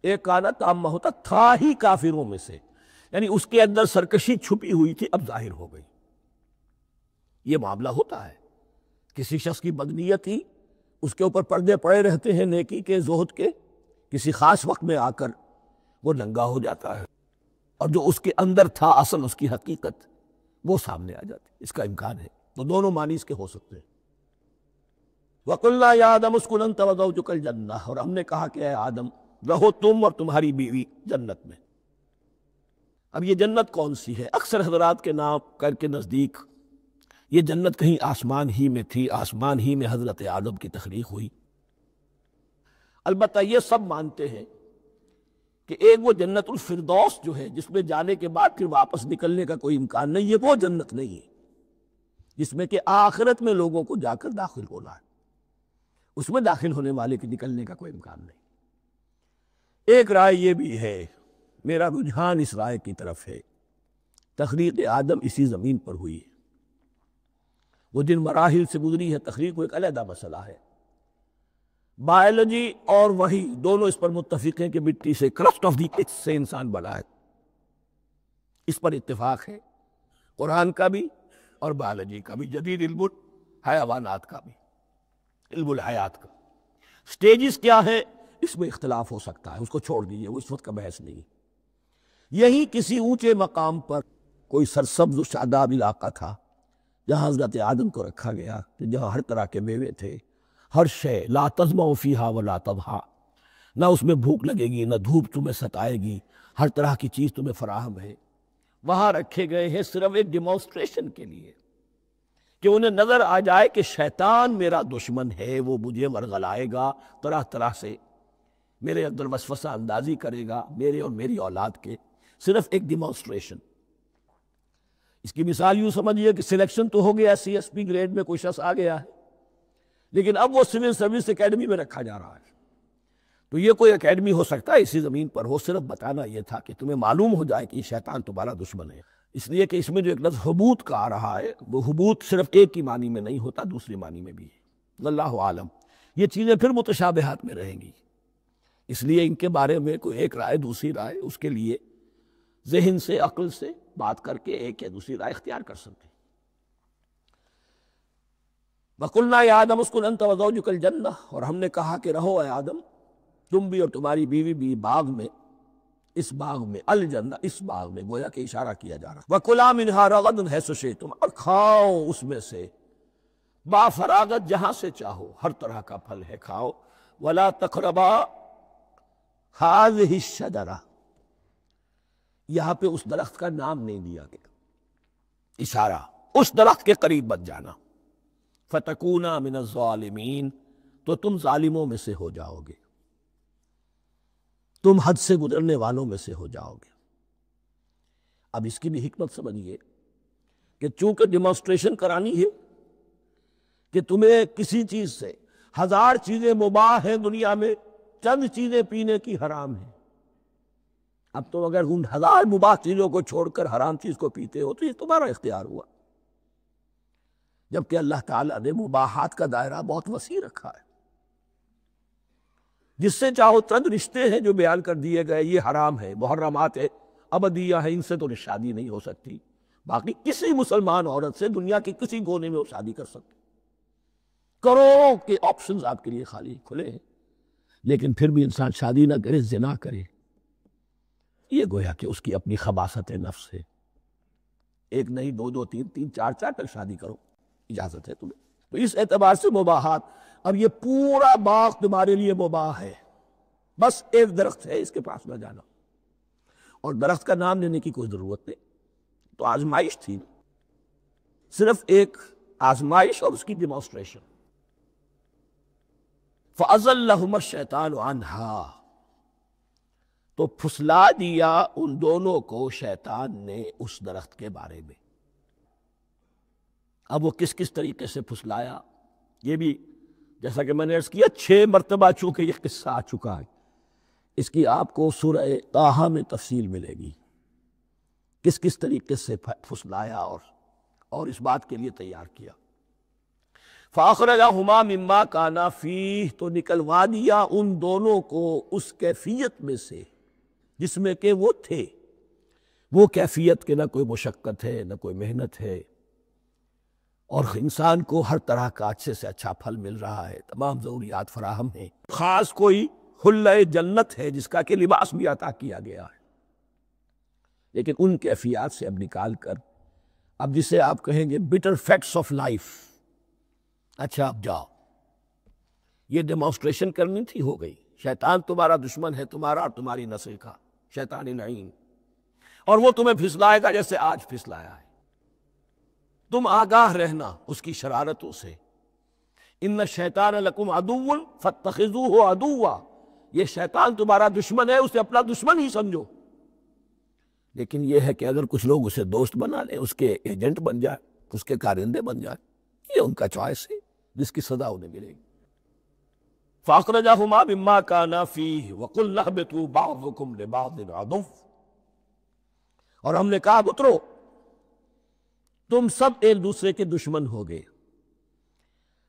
ایک کانا تامہ ہوتا تھا ہی کافروں میں سے، یعنی اس کے اندر سرکشی چھپی ہوئی تھی، اب ظاہر ہو گئی۔ یہ معاملہ ہوتا ہے، کسی شخص کی بدنیت ہی اس کے اوپر پردے پڑے رہتے ہیں نیکی کے، زہد کے، کسی خاص وقت میں آ کر وہ ننگا ہو جاتا ہے، اور جو اس کے اندر تھا اصل، اس کی حقیقت، وہ سامنے آ جاتی ہے۔ اس کا امکان ہے، تو دونوں معنی اس کے ہو سکتے ہیں۔ وَقُلْنَا يَا آدَمُ اسْكُنْ أَنْتَ وَزَوْجُكَ الْجَنَّةَ، اور ہم نے کہا کہ اے آدم رہو تم اور تمہاری بیوی جنت میں۔ اب یہ جنت کون سی ہے؟ اکثر حضرات کے نام کر کے نزدیک یہ جنت کہیں آسمان ہی میں تھی، آسمان ہی میں حضرت آدم کی تخلیق ہوئی۔ البتہ یہ سب مانتے ہیں کہ ایک وہ جنت الفردوس جو ہے جس میں جانے کے بعد پھر واپس نکلنے کا کوئی امکان نہیں، یہ وہ جنت نہیں ہے جس میں کہ آخرت میں لوگوں کو جا کر داخل ہونا ہے، اس میں داخل ہونے والے کے نکلنے کا کوئی امکان نہیں۔ ایک رائے یہ بھی ہے، میرا رجحان اس رائے کی طرف ہے، تخلیق آدم اسی زمین پر ہوئی ہے، وہ جن مراحل سے گزری ہے تخلیق وہ ایک علیحدہ مسئلہ ہے۔ بائیولوجی اور وحی دونوں اس پر متفق ہیں کہ مٹی سے، کرسٹ آف دی ارتھ سے انسان بنا ہے، اس پر اتفاق ہے قرآن کا بھی اور بائیولوجی کا بھی، جدید علم حیوانات کا بھی، علم الحیات کا۔ سٹیجز کیا ہے اس میں اختلاف ہو سکتا ہے، اس کو چھوڑ دیجئے، وہ اس وقت کا بحث نہیں۔ یہی کسی اونچے مقام پر کوئی سرسبز و شاداب علاقہ تھا جہاں حضرت آدم کو رکھا گیا، جہاں ہر طرح کے میوے تھے، ہر شے، لا تظمأ فیہا ولا تضحیٰ، نہ اس میں بھوک لگے گی نہ دھوپ تمہیں ستائے گی، ہر طرح کی چیز تمہیں فراہم ہے۔ وہاں رکھے گئے ہیں صرف ایک ڈیمانسٹریشن کے لیے کہ انہیں نظر آ جائے کہ شیطان میرا دشمن ہے، وہ مجھے ورغلائے گا، طرح طرح سے میرے اندر وسوسہ اندازی کرے گا، میرے اور میری اولاد کے، صرف ایک ڈیمانسٹریشن۔ اس کی مثال یوں سمجھیے کہ سلیکشن تو ہو گیا، سی ایس پی گریڈ میں کوئی شخص آ گیا ہے، لیکن اب وہ سول سروس اکیڈمی میں رکھا جا رہا ہے۔ تو یہ کوئی اکیڈمی ہو سکتا ہے اسی زمین پر ہو، صرف بتانا یہ تھا کہ تمہیں معلوم ہو جائے کہ یہ شیطان تمہارا دشمن ہے۔ اس لیے کہ اس میں جو ایک لفظ حبوط کا آ رہا ہے، وہ حبوط صرف ایک ہی معنی میں نہیں ہوتا، دوسری معنی میں بھی ہے۔ اللہ عالم، یہ چیزیں پھر متشابہات میں رہیں گی، اس لیے ان کے بارے میں کوئی ایک رائے دوسری رائے، اس کے لیے ذہن سے، عقل سے بات کر کے ایک یا دوسری رائے اختیار کر سکتے ہیں۔ وَقُلْنَا يَا آدَمُ اسْكُنْ أَنْتَ وَزَوْجُكَ الْجَنَّةَ، اور ہم نے کہا کہ رہو اے آدم، تم بھی اور تمہاری بیوی بھی باغ میں، اس باغ میں، الجنہ، اس باغ میں، گویا کہ اشارہ کیا جا رہا۔ وَكُلَا مِنْهَا رَغَدًا حَيْثُ شِئْتُمْ، اور کھاؤ اس میں سے با فراغت جہاں سے چاہو، ہر طرح کا پھل ہے کھاؤ۔ وَلَا تَقْرَبَا هَٰذِهِ الشَّجَرَةَ، یہاں پہ اس درخت کا نام نہیں دیا گیا، اشارہ اس درخت کے قریب مت جانا۔ فَتَكُونَا مِنَ الظَّالِمِينَ، تو تم ظالموں میں سے ہو جاؤ گے، تم حد سے گزرنے والوں میں سے ہو جاؤ گے۔ اب اس کی بھی حکمت سمجھیے کہ چونکہ ڈیمانسٹریشن کرانی ہے کہ تمہیں کسی چیز سے، ہزار چیزیں مباح ہیں دنیا میں، چند چیزیں پینے کی حرام ہیں، اب تم اگر ان ہزار مباح چیزوں کو چھوڑ کر حرام چیز کو پیتے ہو تو یہ تمہارا اختیار ہوا، جبکہ اللہ تعالیٰ نے مباحات کا دائرہ بہت وسیع رکھا ہے۔ جس سے چاہو چند رشتے ہیں جو بیان کر دیے گئے، یہ حرام ہے، محرمات ہے، ابدیہ ہے، ان سے تو شادی نہیں ہو سکتی، باقی کسی مسلمان عورت سے دنیا کے کسی کونے میں وہ شادی کر سکتے، کروڑوں کے آپشنز آپ کے لیے خالی کھلے ہیں، لیکن پھر بھی انسان شادی نہ کرے، زنا کرے، یہ گویا کہ اس کی اپنی خباثت نفس ہے۔ ایک نہیں، دو دو، تین تین، چار چار تک شادی کرو، اجازت ہے تمہیں۔ تو اس اعتبار سے مباحات، اب یہ پورا باغ تمہارے لیے مباح ہے، بس ایک درخت ہے اس کے پاس نہ جانا، اور درخت کا نام لینے کی کوئی ضرورت نہیں، تو آزمائش تھی، صرف ایک آزمائش اور اس کی ڈیمانسٹریشن۔ فَأَزَلَّهُمَا الشَّيْطَانُ عَنْهَا، تو پھسلا دیا ان دونوں کو شیطان نے اس درخت کے بارے میں۔ اب وہ کس کس طریقے سے پھسلایا، یہ بھی جیسا کہ میں نے عرض کیا 6 مرتبہ چونکہ یہ قصہ آ چکا ہے، اس کی آپ کو سورہ طٰہٰ میں تفصیل ملے گی، کس کس طریقے سے پھسلایا اور اس بات کے لیے تیار کیا۔ فَأَخْرَجَهُمَا مِمَّا كَانَا فِيهِ، تو نکلوا دیا ان دونوں کو اس کیفیت میں سے جس میں کہ وہ تھے، وہ کیفیت کہ نہ کوئی مشقت ہے نہ کوئی محنت ہے، اور انسان کو ہر طرح کا اچھے سے اچھا پھل مل رہا ہے، تمام ضروریات فراہم ہیں، خاص کوئی حلۂ جنت ہے جس کا کہ لباس بھی عطا کیا گیا ہے، لیکن ان کیفیات سے اب نکال کر، اب جسے آپ کہیں گے بٹر فیکٹس آف لائف، اچھا اب جاؤ، یہ ڈیمانسٹریشن کرنی تھی، ہو گئی، شیطان تمہارا دشمن ہے، تمہارا اور تمہاری نسل کا، شیطان لعین، اور وہ تمہیں پھسلائے گا جیسے آج پھسلایا ہے۔ تم آگاہ رہنا اس کی شرارتوں سے۔ ان الشیطان لکم عدو فاتخذوہ عدوا، یہ شیطان تمہارا دشمن ہے، اسے اپنا دشمن ہی سمجھو۔ لیکن یہ ہے کہ اگر کچھ لوگ اسے دوست بنا لیں، اس کے ایجنٹ بن جائے، اس کے کارندے بن جائے، یہ ان کا چوائس ہے جس کی سزا انہیں ملے گی۔ فَأَخْرَجَهُمَا مِمَّا كَانَا فِيهِ وَقُلْنَا اهْبِطُوا بَعْضُكُمْ لِبَعْضٍ عَدُوٌّ، اور ہم نے کہا اترو، تم سب ایک دوسرے کے دشمن ہو گئے۔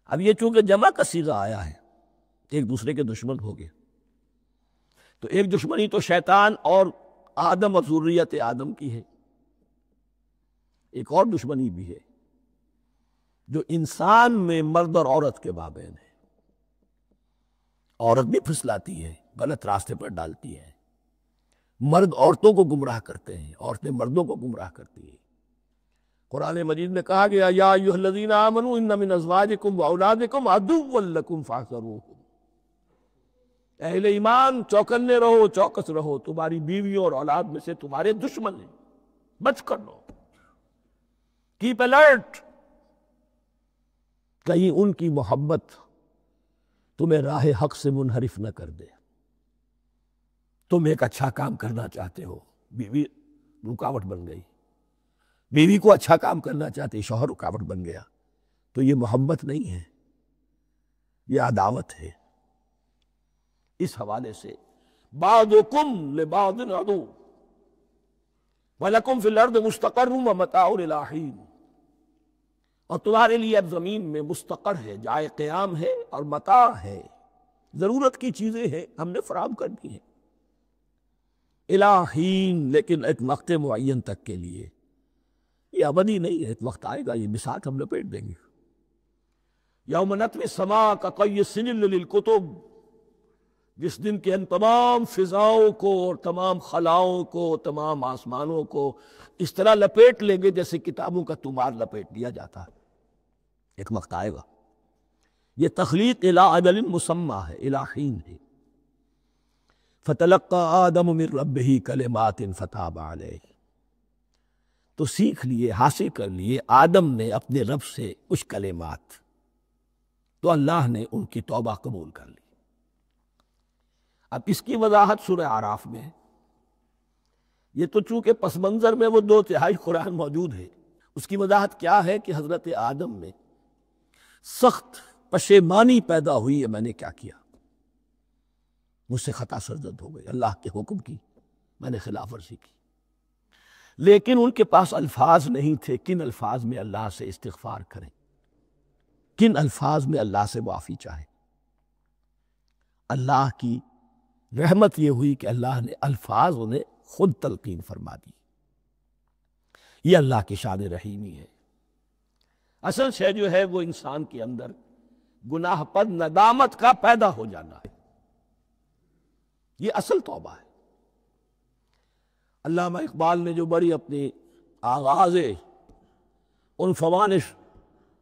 اب یہ چونکہ جمع کا صیغہ آیا ہے، ایک دوسرے کے دشمن ہو گئے، تو ایک دشمنی تو شیطان اور آدم اور ذریت آدم کی ہے، ایک اور دشمنی بھی ہے جو انسان میں مرد اور عورت کے مابین ہے۔ عورت بھی پھسلاتی ہے، غلط راستے پر ڈالتی ہے، مرد عورتوں کو گمراہ کرتے ہیں، عورتیں مردوں کو گمراہ کرتی ہیں۔ قرآن مجید میں کہا گیا یا ایھا الذین آمنوا ان من ازواجکم واولادکم عدوا لکم فاحذروہم، اہل ایمان چوکنے رہو، چوکس رہو، تمہاری بیویوں اور اولاد میں سے تمہارے دشمن ہیں، بچ کر رہو، کیپ الرٹ، کہیں ان کی محبت تمہیں راہ حق سے منحرف نہ کر دے۔ تم ایک اچھا کام کرنا چاہتے ہو، بیوی رکاوٹ بن گئی، بیوی کو اچھا کام کرنا چاہتے، شوہر رکاوٹ بن گیا، تو یہ محبت نہیں ہے، یہ عداوت ہے۔ اس حوالے سے بعضکم لبعض عدو وَلَكُمْ فِي الْأَرْضِ مُسْتَقَرٌّ وَمَتَاعٌ إِلَىٰ حِینٍ، اور تمہارے لیے اب زمین میں مستقر ہے، جائے قیام ہے اور متاع ہے، ضرورت کی چیزیں ہیں، ہم نے فراہم کر دی ہیں، اِلیٰ حین، لیکن ایک وقت معین تک کے لیے، یہ ابدی نہیں ہے، ایک وقت آئے گا یہ بساط ہم لپیٹ دیں گے۔ یوم نطوی السماء کطی السجل للکتب، جس دن کے ان تمام فضاؤں کو اور تمام خلاؤں کو، تمام آسمانوں کو اس طرح لپیٹ لیں گے جیسے کتابوں کا تمار لپیٹ دیا جاتا ہے۔ ایک وقت آئے گا، یہ تخلیق الی اجل مسمى ہے، الی حین ہے۔ فتلقى آدم من ربہ کلمات فتاب علیہ، تو سیکھ لیے، حاصل کر لیے آدم نے اپنے رب سے کچھ کلمات، تو اللہ نے ان کی توبہ قبول کر لی۔ اب اس کی وضاحت سورہ اعراف میں ہے، یہ تو چونکہ پس منظر میں وہ 2/3 قرآن موجود ہے، اس کی وضاحت کیا ہے کہ حضرت آدم میں سخت پشیمانی پیدا ہوئی ہے، میں نے کیا کیا، مجھ سے خطا سرزد ہو گئی، اللہ کے حکم کی میں نے خلاف ورزی کی، لیکن ان کے پاس الفاظ نہیں تھے کن الفاظ میں اللہ سے استغفار کریں، کن الفاظ میں اللہ سے معافی چاہیں۔ اللہ کی رحمت یہ ہوئی کہ اللہ نے الفاظ انہیں خود تلقین فرما دی۔ یہ اللہ کی شان رحیمی ہے۔ اصل شے جو ہے وہ انسان کے اندر گناہ پر ندامت کا پیدا ہو جانا ہے، یہ اصل توبہ ہے۔ علامہ اقبال نے جو بڑی اپنی آغاز عنفوان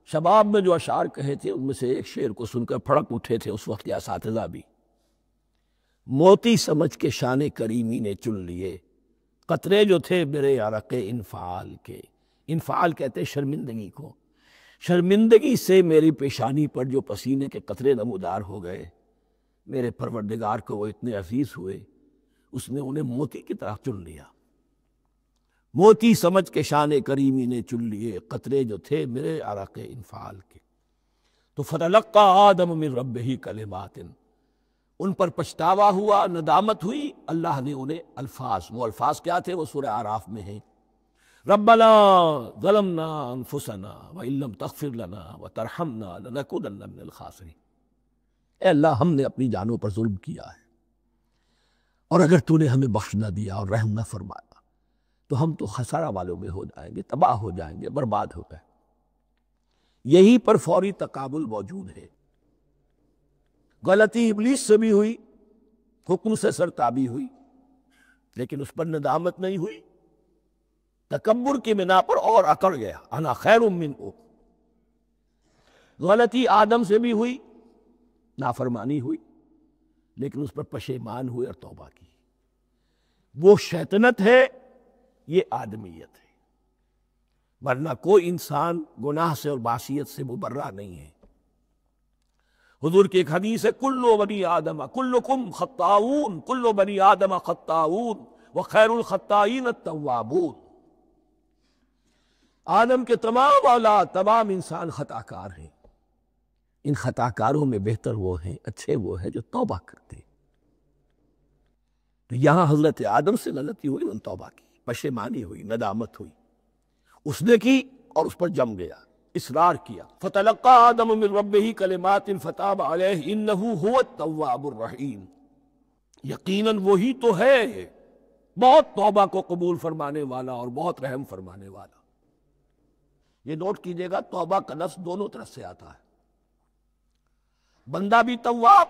شباب میں جو اشعار کہے تھے، ان میں سے ایک شعر کو سن کر پھڑک اٹھے تھے اس وقت کے اساتذہ بھی۔ موتی سمجھ کے شان کریمی نے چن لیے، قطرے جو تھے میرے عرق انفعال کے، انفعال کہتے شرمندگی کو، شرمندگی سے میری پیشانی پر جو پسینے کے قطرے نمودار ہو گئے، میرے پروردگار کو وہ اتنے عزیز ہوئے، اس نے انہیں موتی کی طرح چن لیا۔ موتی سمجھ کے شان کریمی نے چن لیے، قطرے جو تھے میرے عرق انفعال کے۔ تو فتلقى آدم من ربہ کلمات، ان پر پچھتاوا ہوا، ندامت ہوئی، اللہ نے انہیں الفاظ، وہ الفاظ کیا تھے وہ سورہ اعراف میں ہیں، ربنا ظلمنا انفسنا وان لم تغفر لنا وترحمنا لنکونن من الخاسرین، اے اللہ ہم نے اپنی جانوں پر ظلم کیا ہے، اور اگر تو نے ہمیں بخش نہ دیا اور رحم نہ فرمایا تو ہم تو خسارہ والوں میں ہو جائیں گے، تباہ ہو جائیں گے، برباد ہو گئے۔ یہی پر فوری تقابل موجود ہے۔ غلطی ابلیس سے بھی ہوئی، حکم سے سرتابی ہوئی، لیکن اس پر ندامت نہیں ہوئی، تکبر کی بنا پر اور اکڑ گیا، انا خیر منہ۔ غلطی آدم سے بھی ہوئی، نافرمانی ہوئی، لیکن اس پر پشیمان ہوئے اور توبہ کی۔ وہ شیطنت ہے، یہ آدمیت ہے، ورنہ کوئی انسان گناہ سے اور معصیت سے مبرہ نہیں ہے۔ حضور کی ایک حدیث ہے، کلو بنی آدم کلکم خطاؤون، کلو بنی آدم خطاؤون وخیر الخطائین التوابون۔ آدم کے تمام اولاد، تمام انسان خطا کار ہیں، ان خطا کاروں میں بہتر وہ ہیں، اچھے وہ ہیں جو توبہ کرتے ہیں۔ تو یہاں حضرت آدم سے غلطی ہوئی، انہوں نے توبہ کی، پشیمانی ہوئی، ندامت ہوئی، اس نے کی اور اس پر جم گیا، اصرار کیا۔ فتلقى آدم من ربه کلمات فتاب علیہ انہ هو التواب الرحیم۔ یقیناً وہی تو ہے بہت توبہ کو قبول فرمانے والا اور بہت رحم فرمانے والا۔ یہ نوٹ کیجئے گا، توبہ کا لفظ دونوں طرف سے آتا ہے، بندہ بھی تواب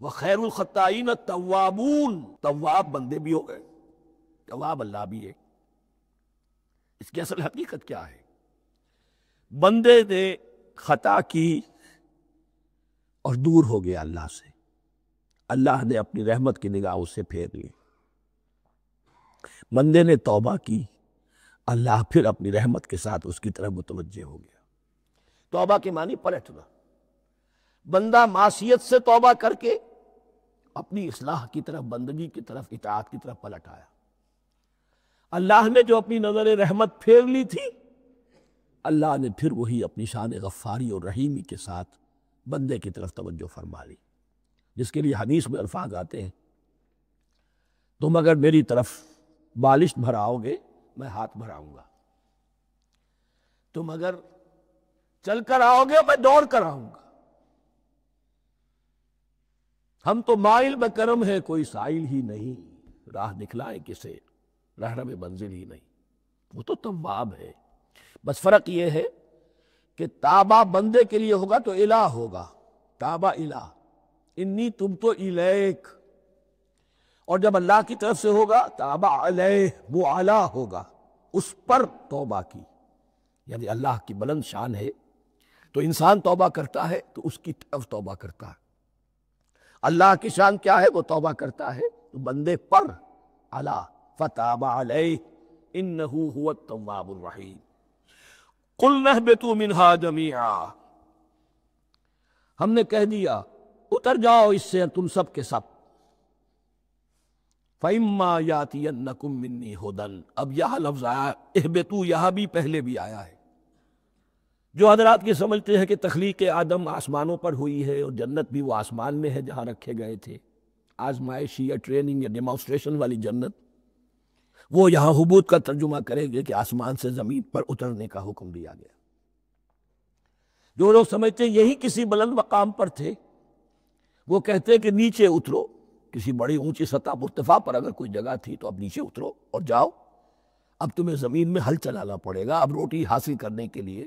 وخیر الخطائین التوابون، تواب بندے بھی ہو گئے، تواب اللہ بھی ہے۔ اس کی اصل حقیقت کیا ہے؟ بندے نے خطا کی اور دور ہو گیا اللہ سے، اللہ نے اپنی رحمت کی نگاہ اس سے پھیر لی۔ بندے نے توبہ کی، اللہ پھر اپنی رحمت کے ساتھ اس کی طرف متوجہ ہو گیا۔ توبہ کے معنی پلٹنا۔ بندہ معصیت سے توبہ کر کے اپنی اصلاح کی طرف، بندگی کی طرف، اطاعت کی طرف پلٹ آیا۔ اللہ نے جو اپنی نظر رحمت پھیر لی تھی، اللہ نے پھر وہی اپنی شان غفاری اور رحیمی کے ساتھ بندے کی طرف توجہ فرما لی، جس کے لیے حدیث میں الفاظ آتے ہیں، تم اگر میری طرف بالشت بھراؤ گے میں ہاتھ بھراؤں گا، تم اگر چل کر آؤ گے میں دوڑ کر آؤں گا، ہم تو مائل بکرم ہے کوئی سائل ہی نہیں، راہ دکھلائے کسے رہنم منزل ہی نہیں۔ وہ تو تواب ہے، بس فرق یہ ہے کہ تابہ بندے کے لیے ہوگا تو الہ ہوگا، تابہ الہ، انی تم تو الیک، اور جب اللہ کی طرف سے ہوگا تابہ علیہ، وہ اعلیٰ ہوگا، اس پر توبہ کی، یعنی اللہ کی بلند شان ہے تو انسان توبہ کرتا ہے تو اس کی طرف توبہ کرتا ہے۔ اللہ کی شان کیا ہے؟ وہ توبہ کرتا ہے تو بندے پر اعلیٰ، فتاب علیہ انہ هو التواب الرحیم۔ قلنا اہبطوا منہا جمیعا، ہم نے کہہ دیا اتر جاؤ اس سے تم سب کے سب۔ فَإِمَّا يَأْتِيَنَّكُم مِّنِّي هُدًى، اب یہاں لفظ آیا اہبطوا، یہاں بھی پہلے بھی آیا ہے۔ جو حضرات یہ سمجھتے ہیں کہ تخلیق آدم آسمانوں پر ہوئی ہے اور جنت بھی وہ آسمان میں ہے جہاں رکھے گئے تھے، آزمائشی یا ٹریننگ یا ڈیمانسٹریشن والی جنت، وہ یہاں حبوط کا ترجمہ کریں گے کہ آسمان سے زمین پر اترنے کا حکم دیا گیا۔ جو لوگ سمجھتے ہیں یہی کسی بلند مقام پر تھے، وہ کہتے ہیں کہ نیچے اترو، کسی بڑی اونچی سطح ارتفاع پر اگر کوئی جگہ تھی تو اب نیچے اترو اور جاؤ، اب تمہیں زمین میں ہل چلانا پڑے گا، اب روٹی حاصل کرنے کے لیے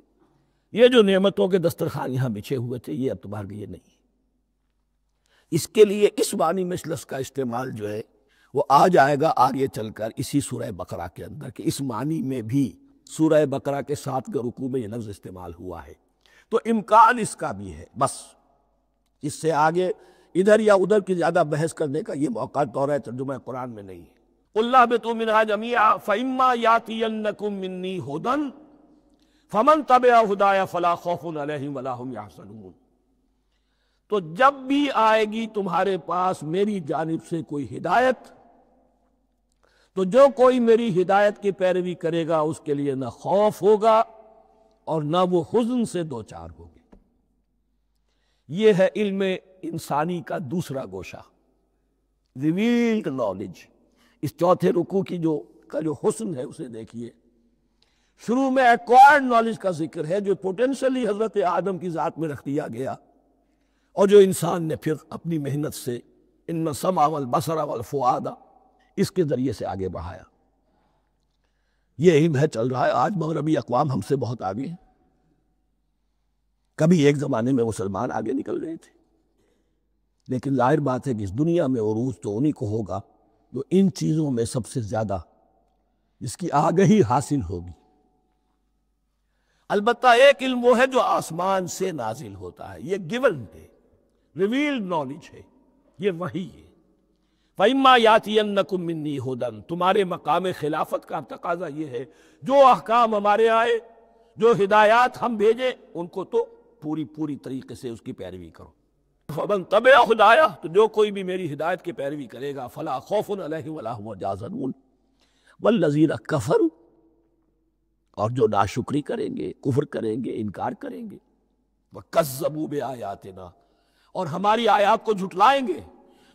یہ جو نعمتوں کے دسترخوان یہاں بچھے ہوئے تھے یہ اب تمہارے لیے نہیں۔ اس کے لیے اس معنی میں اس لفظ کا استعمال جو ہے وہ آ جائے گا آگے چل کر اسی سورہ بقرہ کے اندر، کہ اس معنی میں بھی سورہ بقرہ کے 7 رکوع میں یہ لفظ استعمال ہوا ہے، تو امکان اس کا بھی ہے۔ بس اس سے آگے ادھر یا ادھر کی زیادہ بحث کرنے کا یہ موقع دورہ ترجمہ قرآن میں نہیں ہے۔ قُلْ اهْبِطُوا مِنْهَا جَمِيعًا فَإِمَّا يَأْتِيَنَّكُم مِّنِّي هُدًى فَمَن تَبِعَ هُدَايَ فَلَا خَوْفٌ عَلَيْهِمْ وَلَا هُمْ يَحْزَنُونَ، تو جب بھی آئے گی تمہارے پاس میری جانب سے کوئی ہدایت، تو جو کوئی میری ہدایت کی پیروی کرے گا اس کے لیے نہ خوف ہوگا اور نہ وہ حزن سے دوچار ہوگی۔ یہ ہے علم انسانی کا دوسرا گوشہ، ریویلڈ نالج۔ اس چوتھے رکوع کی جو حسن ہے اسے دیکھیے، شروع میں ایکوائرڈ نالج کا ذکر ہے جو پوٹینشلی حضرت آدم کی ذات میں رکھ دیا گیا، اور جو انسان نے پھر اپنی محنت سے ان السمع والبصر والفؤاد اس کے ذریعے سے آگے بڑھایا۔ یہ علم ہے چل رہا ہے، آج مغربی اقوام ہم سے بہت آگے ہیں، کبھی ایک زمانے میں مسلمان آگے نکل رہے تھے، لیکن ظاہر بات ہے کہ اس دنیا میں عروج تو انہی کو ہوگا جو ان چیزوں میں سب سے زیادہ جس کی آگہی حاصل ہوگی۔ البتہ ایک علم وہ ہے جو آسمان سے نازل ہوتا ہے، یہ گیون ہے، ریویلڈ نالج ہے، یہ وحی ہے۔ فَإِمَّا يَأْتِيَنَّكُم مِّنِّي هُدًى، تمہارے مقام خلافت کا تقاضا یہ ہے جو احکام ہمارے آئے، جو ہدایات ہم بھیجیں، ان کو تو پوری طریقے سے اس کی پیروی کرو۔ فَمَن تَبِعَ ہدایہ، تو جو کوئی بھی میری ہدایت کی پیروی کرے گا، فَلَا خَوْفٌ عَلَيْهِمْ وَلَا هُمْ يَحْزَنُونَ وَالَّذِينَ كَفَرُوا، اور جو ناشکری کریں گے، کفر کریں گے، انکار کریں گے، وَكَذَّبُوا بِآيَاتِنَا، اور ہماری آیات کو جھٹلائیں گے،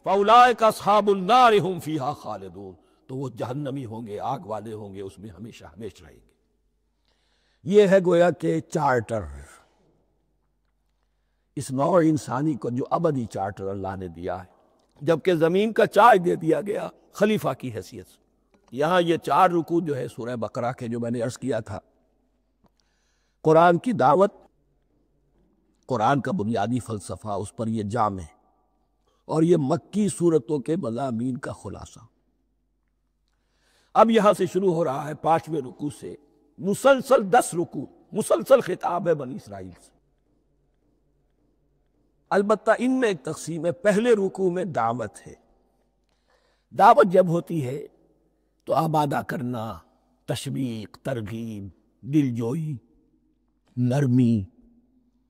فَأُولَٰئِكَ أَصْحَابُ النَّارِ هُمْ فِيهَا خَالِدُونَ، تو وہ جہنمی ہوں گے، آگ والے ہوں گے، اس میں ہمیشہ ہمیشہ رہیں گے۔ یہ ہے گویا کہ چارٹر، اس نوع انسانی کو جو ابدی چارٹر اللہ نے دیا ہے، جبکہ زمین کا چارج دے دیا گیا خلیفہ کی حیثیت سے۔ یہاں یہ 4 رکوع جو ہے سورہ بقرہ کے، جو میں نے عرض کیا تھا، قرآن کی دعوت، قرآن کا بنیادی فلسفہ، اس پر یہ جام ہے، اور یہ مکی صورتوں کے مضامین کا خلاصہ۔ اب یہاں سے شروع ہو رہا ہے 5ویں رکوع سے مسلسل 10 رکوع، مسلسل خطاب ہے بنی اسرائیل سے۔ البتہ ان میں ایک تقسیم ہے، پہلے رکوع میں دعوت ہے۔ دعوت جب ہوتی ہے تو آبادہ کرنا، تشویق، ترغیب، دل جوئی، نرمی،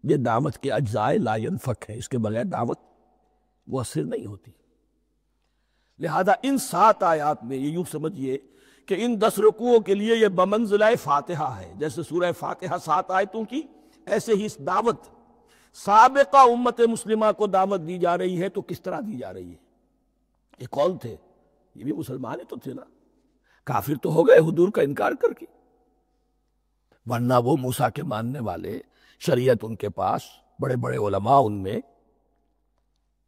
یہ دعوت کے اجزائے لا ینفک ہے، اس کے بغیر دعوت مؤثر نہیں ہوتی۔ لہذا ان 7 آیات میں یہ یوں سمجھیے کہ ان 10 رکوعوں کے لیے یہ بمنزلہ فاتحہ ہے۔ جیسے سورہ فاتحہ 7 آیتوں کی، ایسے ہی اس دعوت سابقہ امت مسلمہ کو دعوت دی جا رہی ہے، تو کس طرح دی جا رہی ہے؟ یہ کون تھے؟ یہ بھی مسلمان ہی تو تھے نا، کافر تو ہو گئے حضور کا انکار کر کے، ورنہ وہ موسیٰ کے ماننے والے، شریعت ان کے پاس، بڑے بڑے علماء ان میں،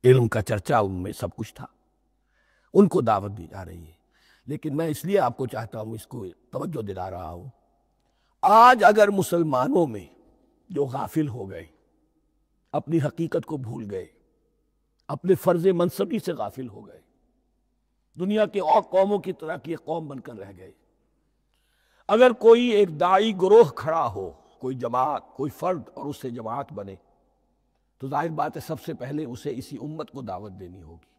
علم کا چرچا ان میں، سب کچھ تھا، ان کو دعوت دی جا رہی ہے۔ لیکن میں اس لیے آپ کو چاہتا ہوں، اس کو توجہ دلا رہا ہوں، آج اگر مسلمانوں میں جو غافل ہو گئے، اپنی حقیقت کو بھول گئے، اپنے فرض منصبی سے غافل ہو گئے، دنیا کے اور قوموں کی طرح کی ایک قوم بن کر رہ گئے، اگر کوئی ایک داعی گروہ کھڑا ہو، کوئی جماعت، کوئی فرد، اور اس سے جماعت بنے، تو ظاہر بات ہے سب سے پہلے اسے اسی امت کو دعوت دینی ہوگی،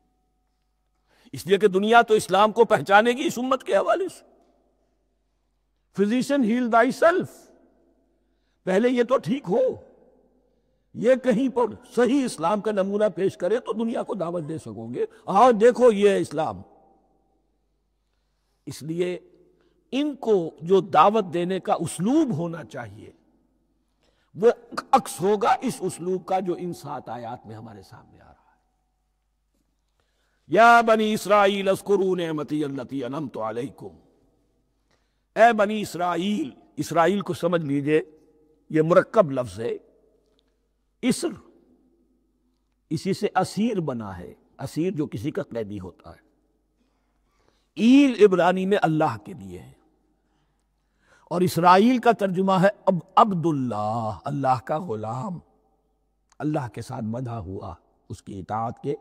اس لیے کہ دنیا تو اسلام کو پہچانے گی اس امت کے حوالے سے۔ فزیشین ہیل تھائی سیلف، پہلے یہ تو ٹھیک ہو، یہ کہیں پر صحیح اسلام کا نمونہ پیش کرے تو دنیا کو دعوت دے سکو گے، آؤ دیکھو یہ ہے اسلام۔ اس لیے ان کو جو دعوت دینے کا اسلوب ہونا چاہیے، وہ عکس ہوگا اس اسلوب کا جو ان 7 آیات میں ہمارے سامنے آ رہا ہے۔ یا بنی اسرائیل اذکروا نعمتی التی انعمت علیکم، اے بنی اسرائیل، اسرائیل کو سمجھ لیجئے یہ مرکب لفظ ہے، اسر، اسی سے اسیر بنا ہے، اسیر جو کسی کا قیدی ہوتا ہے، ایل عبرانی میں اللہ کے لیے ہے، اور اسرائیل کا ترجمہ ہے عبداللہ، اللہ کا غلام، اللہ کے ساتھ بندھا ہوا، اس کی اطاعت کے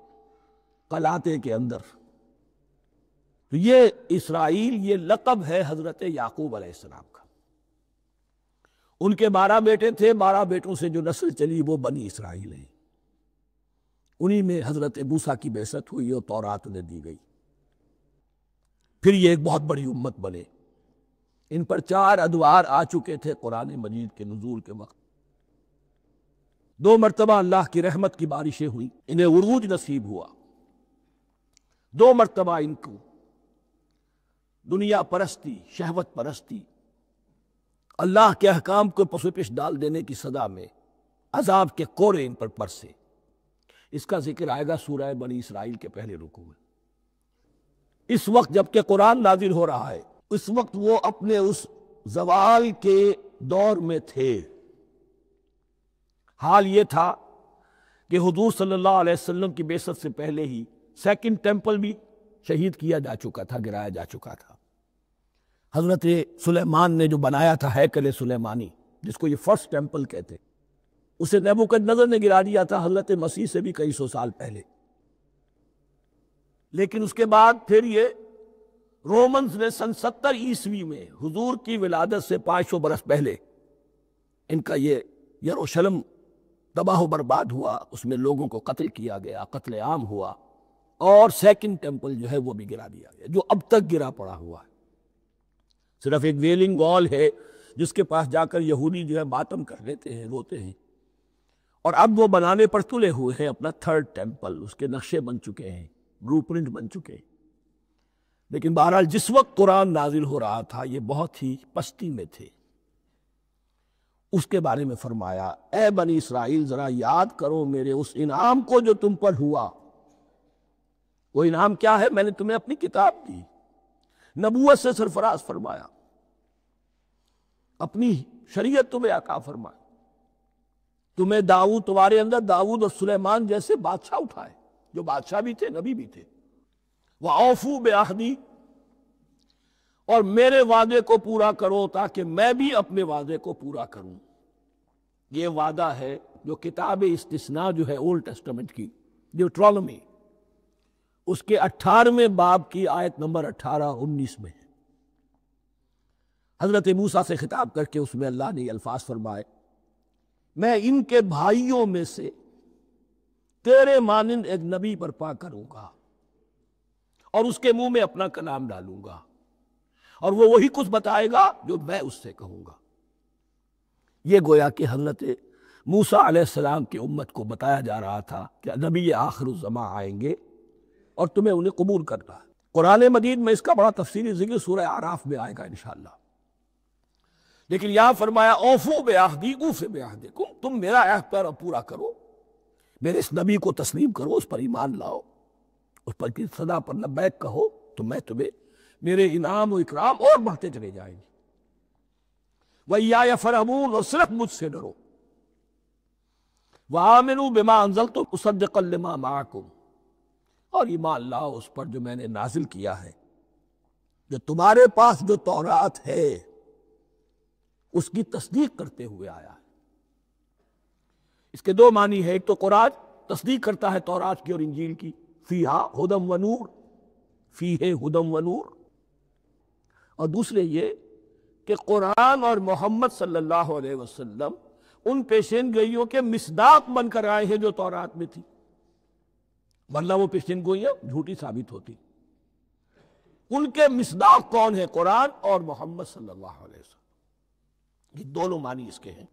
قلاتے کے اندر۔ تو یہ اسرائیل، یہ لقب ہے حضرت یعقوب علیہ السلام کا۔ ان کے 12 بیٹے تھے، 12 بیٹوں سے جو نسل چلی وہ بنی اسرائیل ہیں، انہی میں حضرت موسیٰ کی بعثت ہوئی اور تورات انہیں دی گئی، پھر یہ ایک بہت بڑی امت بنے۔ ان پر 4 ادوار آ چکے تھے قرآن مجید کے نزول کے وقت، 2 مرتبہ اللہ کی رحمت کی بارشیں ہوئیں، انہیں عروج نصیب ہوا، 2 مرتبہ ان کو دنیا پرستی، شہوت پرستی، اللہ کے احکام کو پس و پیش ڈال دینے کی سزا میں عذاب کے کوڑے ان پر برسے۔ اس کا ذکر آئے گا سورہ بنی اسرائیل کے پہلے رکوع میں۔ اس وقت جبکہ قرآن نازل ہو رہا ہے، اس وقت وہ اپنے اس زوال کے دور میں تھے۔ حال یہ تھا کہ حضور صلی اللہ علیہ وسلم کی بعثت سے پہلے ہی 2nd ٹیمپل بھی شہید کیا جا چکا تھا، گرایا جا چکا تھا۔ حضرت سلیمان نے جو بنایا تھا ہیکل سلیمانی، جس کو یہ 1st ٹیمپل کہتے، اسے نیبوکدنضر نے گرا دیا تھا حضرت مسیح سے بھی کئی 100 سال پہلے۔ لیکن اس کے بعد پھر یہ رومنز نے سن 70 عیسوی میں حضور کی ولادت سے 500 برس پہلے ان کا یہ یروشلم تباہ و برباد ہوا، اس میں لوگوں کو قتل کیا گیا، قتل عام ہوا، اور سیکنڈ ٹیمپل جو ہے وہ بھی گرا دیا گیا، جو اب تک گرا پڑا ہوا ہے۔ صرف ایک ویلنگ وال ہے جس کے پاس جا کر یہودی جو ہے ماتم کر لیتے ہیں، روتے ہیں، اور اب وہ بنانے پر تلے ہوئے ہیں اپنا تھرڈ ٹیمپل، اس کے نقشے بن چکے ہیں، بلو پرنٹ بن چکے ہیں۔ لیکن بہرحال جس وقت قرآن نازل ہو رہا تھا یہ بہت ہی پستی میں تھے۔ اس کے بارے میں فرمایا، اے بنی اسرائیل ذرا یاد کرو میرے اس انعام کو جو تم پر ہوا۔ وہ انعام کیا ہے؟ میں نے تمہیں اپنی کتاب دی، نبوت سے سرفراز فرمایا، اپنی شریعت تمہیں عطا فرمائی، تمہیں داؤد، تمہارے اندر داؤد اور سلیمان جیسے بادشاہ اٹھائے، جو بادشاہ بھی تھے، نبی بھی تھے۔ وَأَوْفُوا بِعَهْدِي، اور میرے وعدے کو پورا کرو تاکہ میں بھی اپنے وعدے کو پورا کروں۔ یہ وعدہ ہے جو کتاب استثناء جو ہے اولڈ ٹیسٹمنٹ کی، ڈیوٹرانومی، اس کے 18ویں باب کی آیت نمبر 18-19 میں ہے۔ حضرت موسیٰ سے خطاب کر کے اس میں اللہ نے یہ الفاظ فرمائے، میں ان کے بھائیوں میں سے تیرے مانند ایک نبی برپا کروں گا اور اس کے منہ میں اپنا کلام ڈالوں گا، اور وہ وہی کچھ بتائے گا جو میں اس سے کہوں گا۔ یہ گویا کہ حضرت موسیٰ علیہ السلام کی امت کو بتایا جا رہا تھا کہ نبی آخر الزماں آئیں گے اور تمہیں انہیں قبول کرنا ہے۔ قرآن مجید میں اس کا بڑا تفصیلی ذکر سورہ اعراف میں آئے گا انشاءاللہ۔ لیکن یہاں فرمایا اوفوا بعہدی اوف بعہدکم، تم میرا عہد پر پورا کرو، میرے اس نبی کو تسلیم کرو، اس پر ایمان لاؤ، اس پر کی صدا پر لبیک کہو، تو میں تمہیں میرے انعام و اکرام اور بڑھتے چلے جائیں گے۔ وَإِيَّايَ فَارْهَبُونِ، اور صرف مجھ سے ڈرو۔ وَآمِنُوا بِمَا أَنزَلْتُ مُصَدِّقًا لِمَا مَعَكُمْ، اور ایمان لاؤ اس پر جو میں نے نازل کیا ہے، جو تمہارے پاس جو تورات ہے اس کی تصدیق کرتے ہوئے آیا ہے۔ اس کے دو معنی ہے، ایک تو قرآن تصدیق کرتا ہے تورات کی اور انجیل کی، فیہا ہدی و نور، فیہ ہدی و نور، اور دوسرے یہ کہ قرآن اور محمد صلی اللہ علیہ وسلم ان پیشین گوئیوں کے مصداق بن کر آئے ہیں جو تورات میں تھی، ورنہ وہ پیشین گوئیاں جھوٹی ثابت ہوتی۔ ان کے مصداق کون ہیں؟ قرآن اور محمد صلی اللہ علیہ وسلم۔ یہ دونوں معنی اس کے ہیں۔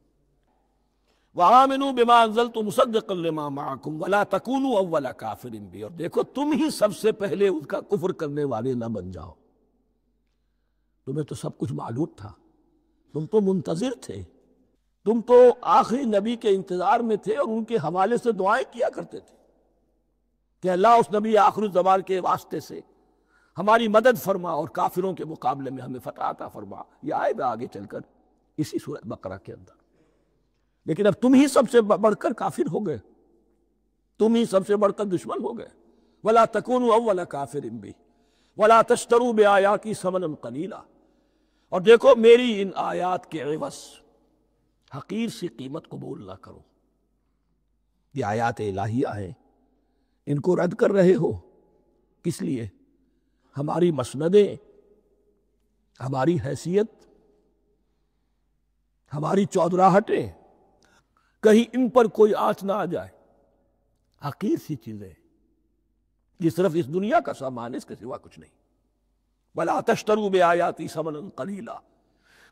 وَآمِنُوا بِمَا أَنزَلْتُ مُصَدِّقًا لِمَا مَعَكُمْ وَلَا تَكُونُوا أَوَّلَ كَافِرٍ بِهِ، اور دیکھو تم ہی سب سے پہلے اس کا کفر کرنے والے نہ بن جاؤ۔ تمہیں تو سب کچھ معلوم تھا، تم تو منتظر تھے، تم تو آخری نبی کے انتظار میں تھے اور ان کے حوالے سے دعائیں کیا کرتے تھے کہ اللہ اس نبی آخر الزمان کے واسطے سے ہماری مدد فرما اور کافروں کے مقابلے میں ہمیں فتح عطا فرما۔ یہ آئے گا آگے چل کر اسی سورہ بقرہ کے اندر۔ لیکن اب تم ہی سب سے بڑھ کر کافر ہو گئے، تم ہی سب سے بڑھ کر دشمن ہو گئے۔ وَلَا تَكُونُوا أَوَّلَ كَافِرٍ بِهِ وَلَا تَشْتَرُوا بِآيَاتِي ثَمَنًا قَلِيلًا، اور دیکھو میری ان آیات کے عوض حقیر سی قیمت قبول نہ کرو۔ یہ آیات الہیہ ہیں، ان کو رد کر رہے ہو، کس لیے؟ ہماری مسندیں، ہماری حیثیت، ہماری چودراہٹیں، کہیں ان پر کوئی آنچ نہ آ جائے۔ حقیر سی چیزیں، یہ صرف اس دنیا کا سامان ہے، اس کے سوا کچھ نہیں۔ وَلَا تَشْتَرُوا بِآيَاتِي ثَمَنًا قَلِيلًا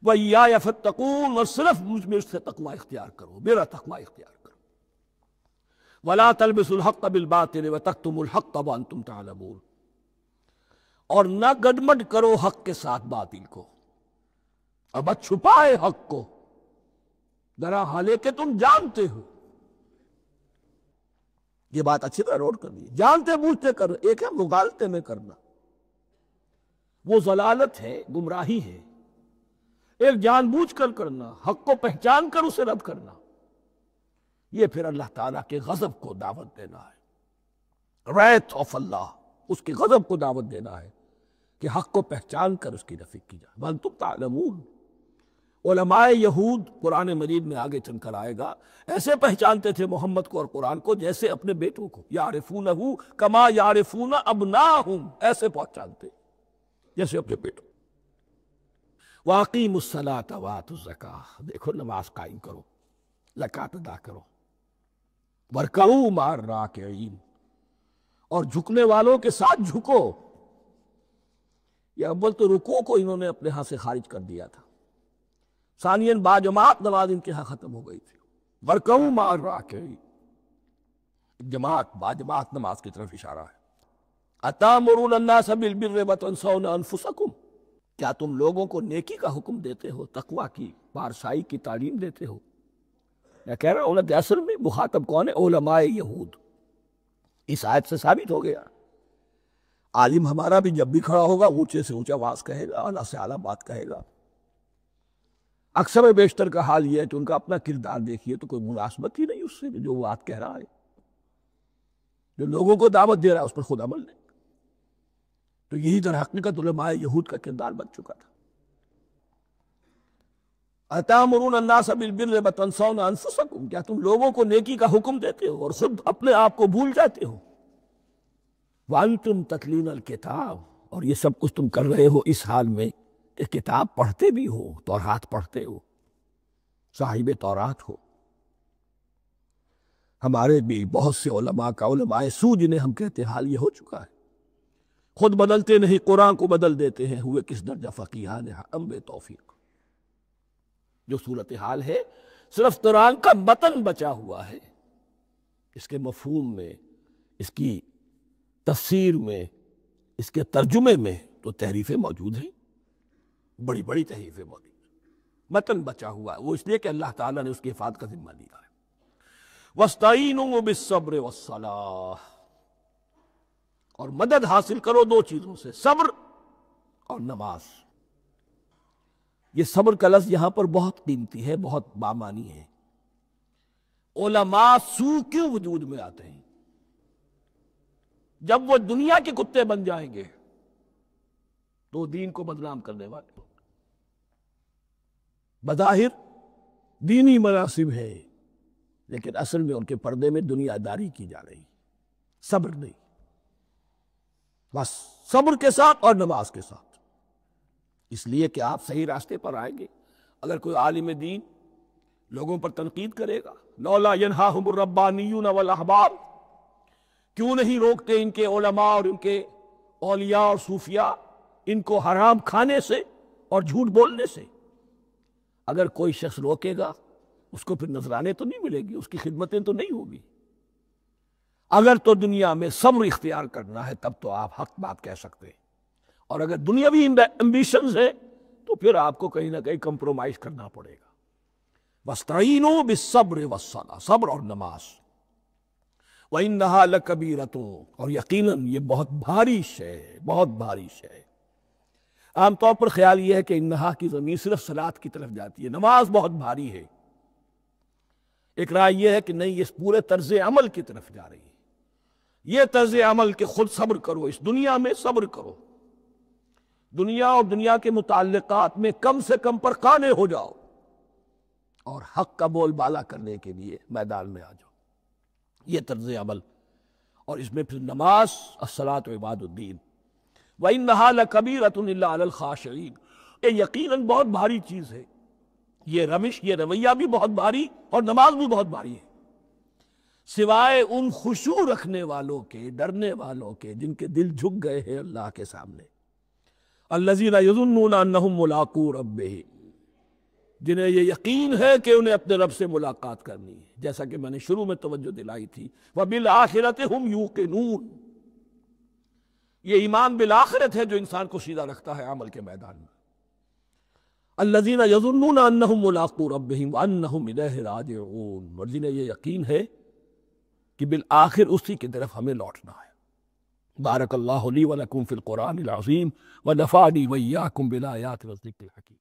وَإِيَّايَ فَاتَّقُونِ، اور صرف مجھ سے تقوی اختیار کرو، میرا تقوی اختیار کرو۔ وَلَا تَلْبِسُوا الْحَقَّ بِالْبَاطِلِ وَتَكْتُمُوا الْحَقَّ وَأَنْتُمْ تَعْلَمُونَ، اور نہ گڈمڈ کرو حق کے ساتھ باطل کو، اور مت چھپائے حق کو، ذرا حالے کہ تم جانتے ہو۔ یہ بات اچھی طرح نوٹ کرنی ہے، جانتے بوجھتے کر، ایک ہے مغالطے میں کرنا، وہ ضلالت ہے، گمراہی ہے۔ ایک جان بوجھ کر کرنا، حق کو پہچان کر اسے رد کرنا، یہ پھر اللہ تعالیٰ کے غضب کو دعوت دینا ہے، wrath of اللہ، اس کے غضب کو دعوت دینا ہے کہ حق کو پہچان کر اس کی نفی کی جائے۔ وَأَنْتُمْ تَعْلَمُونَ، علماء یہود قرآن مجید میں آگے چل کر آئے گا، ایسے پہچانتے تھے محمد کو اور قرآن کو جیسے اپنے بیٹوں کو، یعرفونہ کما یعرفون ابناہم، ایسے پہچانتے جیسے اپنے بیٹوں۔ وَأَقِیمُوا الصَّلَاةَ وَآتُوا الزَّکَاةَ، دیکھو نماز قائم کرو، زکوٰۃ ادا کرو، وَارْكَعُوا مَعَ الرَّاكِعِينَ، اور جھکنے والوں کے ساتھ جھکو۔ یہ اول تو رکوع کو انہوں نے اپنے ہاں سے خارج کر دیا تھا، ثانیاً باجماعت نماز ان کے ہاں ختم ہو گئی تھی۔ وَارْكَعُوا مَعَ الرَّاكِعِينَ، جماعت باجماعت نماز کی طرف اشارہ ہے۔ أَتَأْمُرُونَ النَّاسَ بِالْبِرِّ وَتَنْسَوْنَ أَنفُسَكُمْ، کیا تم لوگوں کو نیکی کا حکم دیتے ہو، تقویٰ کی، پارسائی کی تعلیم دیتے ہو؟ میں کہہ رہا ہوں کہ اصل میں مخاطب کون ہے؟ علماء یہود۔ اس آیت سے ثابت ہو گیا عالم ہمارا بھی جب بھی کھڑا ہوگا اونچے سے اونچا آواز کہے گا، اعلیٰ سے اعلیٰ بات کہے گا۔ اکثر بیشتر کا حال یہ ہے کہ ان کا اپنا کردار دیکھیے تو کوئی مناسبت ہی نہیں اس سے جو وہ بات کہہ رہا ہے، جو لوگوں کو دعوت دے رہا ہے اس پر خود عمل نہیں۔ تو یہی در حقیقت علماء یہود کا کردار بن چکا تھا۔ أَتَأْمُرُونَ النَّاسَ بِالْبِرِّ وَتَنْسَوْنَ أَنفُسَكُمْ، کیا تم لوگوں کو نیکی کا حکم دیتے ہو اور خود اپنے آپ کو بھول جاتے ہو؟ وَأَنْتُمْ تَتْلُونَ الْكِتَابَ، اور یہ سب کچھ تم کر رہے ہو اس حال میں کہ کتاب پڑھتے بھی ہو، تورات پڑھتے ہو، صاحب تورات ہو۔ ہمارے بھی بہت سے علماء کا، علماء سو جنہیں ہم کہتے ہیں، حال یہ ہو چکا ہے، خود بدلتے نہیں قرآن کو بدل دیتے ہیں، ہوئے کس درجہ فقیہان ہم بے توفیق۔ جو صورتحال ہے صرف قرآن کا متن بچا ہوا ہے، اس کے مفہوم میں، اس کی تفسیر میں، اس کے ترجمے میں تو تحریفیں موجود ہیں، بڑی بڑی تحریفیں موجود ہیں، متن بچا ہوا ہے، وہ اس لیے کہ اللہ تعالیٰ نے اس کی حفاظت کا ذمہ لیا ہے۔ وَاسْتَعِینُوا بِالصَّبْرِ وَالصَّلَاةِ، اور مدد حاصل کرو دو چیزوں سے، صبر اور نماز۔ یہ صبر کا لفظ یہاں پر بہت قیمتی ہے، بہت بامانی ہے۔ علماء سو کیوں وجود میں آتے ہیں؟ جب وہ دنیا کے کتے بن جائیں گے تو دین کو بدنام کرنے والے، بظاہر دینی مناصب ہے لیکن اصل میں ان کے پردے میں دنیا داری کی جا رہی، صبر نہیں، بس صبر کے ساتھ اور نماز کے ساتھ، اس لیے کہ آپ صحیح راستے پر آئیں گے۔ اگر کوئی عالم دین لوگوں پر تنقید کرے گا، لولا ینہاہم الربانیون والاحبار، کیوں نہیں روکتے ان کے علماء اور ان کے اولیاء اور صوفیاء ان کو حرام کھانے سے اور جھوٹ بولنے سے؟ اگر کوئی شخص روکے گا اس کو پھر نذرانے تو نہیں ملے گی، اس کی خدمتیں تو نہیں ہوگی۔ اگر تو دنیا میں صبر اختیار کرنا ہے تب تو آپ حق بات کہہ سکتے ہیں، اور اگر دنیاوی ایمبیشنز ہے تو پھر آپ کو کہیں نہ کہیں کمپرومائز کرنا پڑے گا۔ وَاسْتَعِینُوا بِالصَّبْرِ وَالصَّلَاةِ، صبر اور نماز۔ وَإِنَّهَا لَكَبِیرَةٌ، اور یقیناً یہ بہت بھاری شے ہے، بہت بھاری شے ہے۔ عام طور پر خیال یہ ہے کہ انہا کی ضمیر صرف صلاۃ کی طرف جاتی ہے، نماز بہت بھاری ہے۔ ایک رائے یہ ہے کہ نہیں، یہ پورے طرز عمل کی طرف جا رہی ہے، یہ طرز عمل کہ خود صبر کرو، اس دنیا میں صبر کرو، دنیا اور دنیا کے متعلقات میں کم سے کم پر قانع ہو جاؤ، اور حق کا بول بالا کرنے کے لیے میدان میں آ جاؤ، یہ طرز عمل۔ اور اس میں پھر نماز، الصلاۃ عماد الدین۔ وَإِنَّهَا لَكَبِیرَةٌ إِلَّا عَلَى الْخَاشِعِينَ، یہ یقیناً بہت بھاری چیز ہے، یہ روش، یہ رویہ بھی بہت بھاری اور نماز بھی بہت بھاری ہے، سوائے ان خشوع رکھنے والوں کے، ڈرنے والوں کے، جن کے دل جھک گئے ہیں اللہ کے سامنے۔ الَّذِينَ يَظُنُّونَ أَنَّهُمْ مُلَاقُو رَبِّهِمْ، جنہیں یہ یقین ہے کہ انہیں اپنے رب سے ملاقات کرنی ہے، جیسا کہ میں نے شروع میں توجہ دلائی تھی، وَبِالْآخِرَةِ هُمْ يُوقِنُونَ، یہ ایمان بالآخرت ہے جو انسان کو سیدھا رکھتا ہے عمل کے میدان میں۔ الذین یظنون انہم ملاقو ربہم وانہم الیہ راجعون، اور جنہیں یہ یقین ہے کہ بالآخر اسی کی طرف ہمیں لوٹنا ہے۔ بارک اللہ لی ولکم فی القرآن العظیم ونفعنی وإیاکم بالآیات والذکر الحکیم۔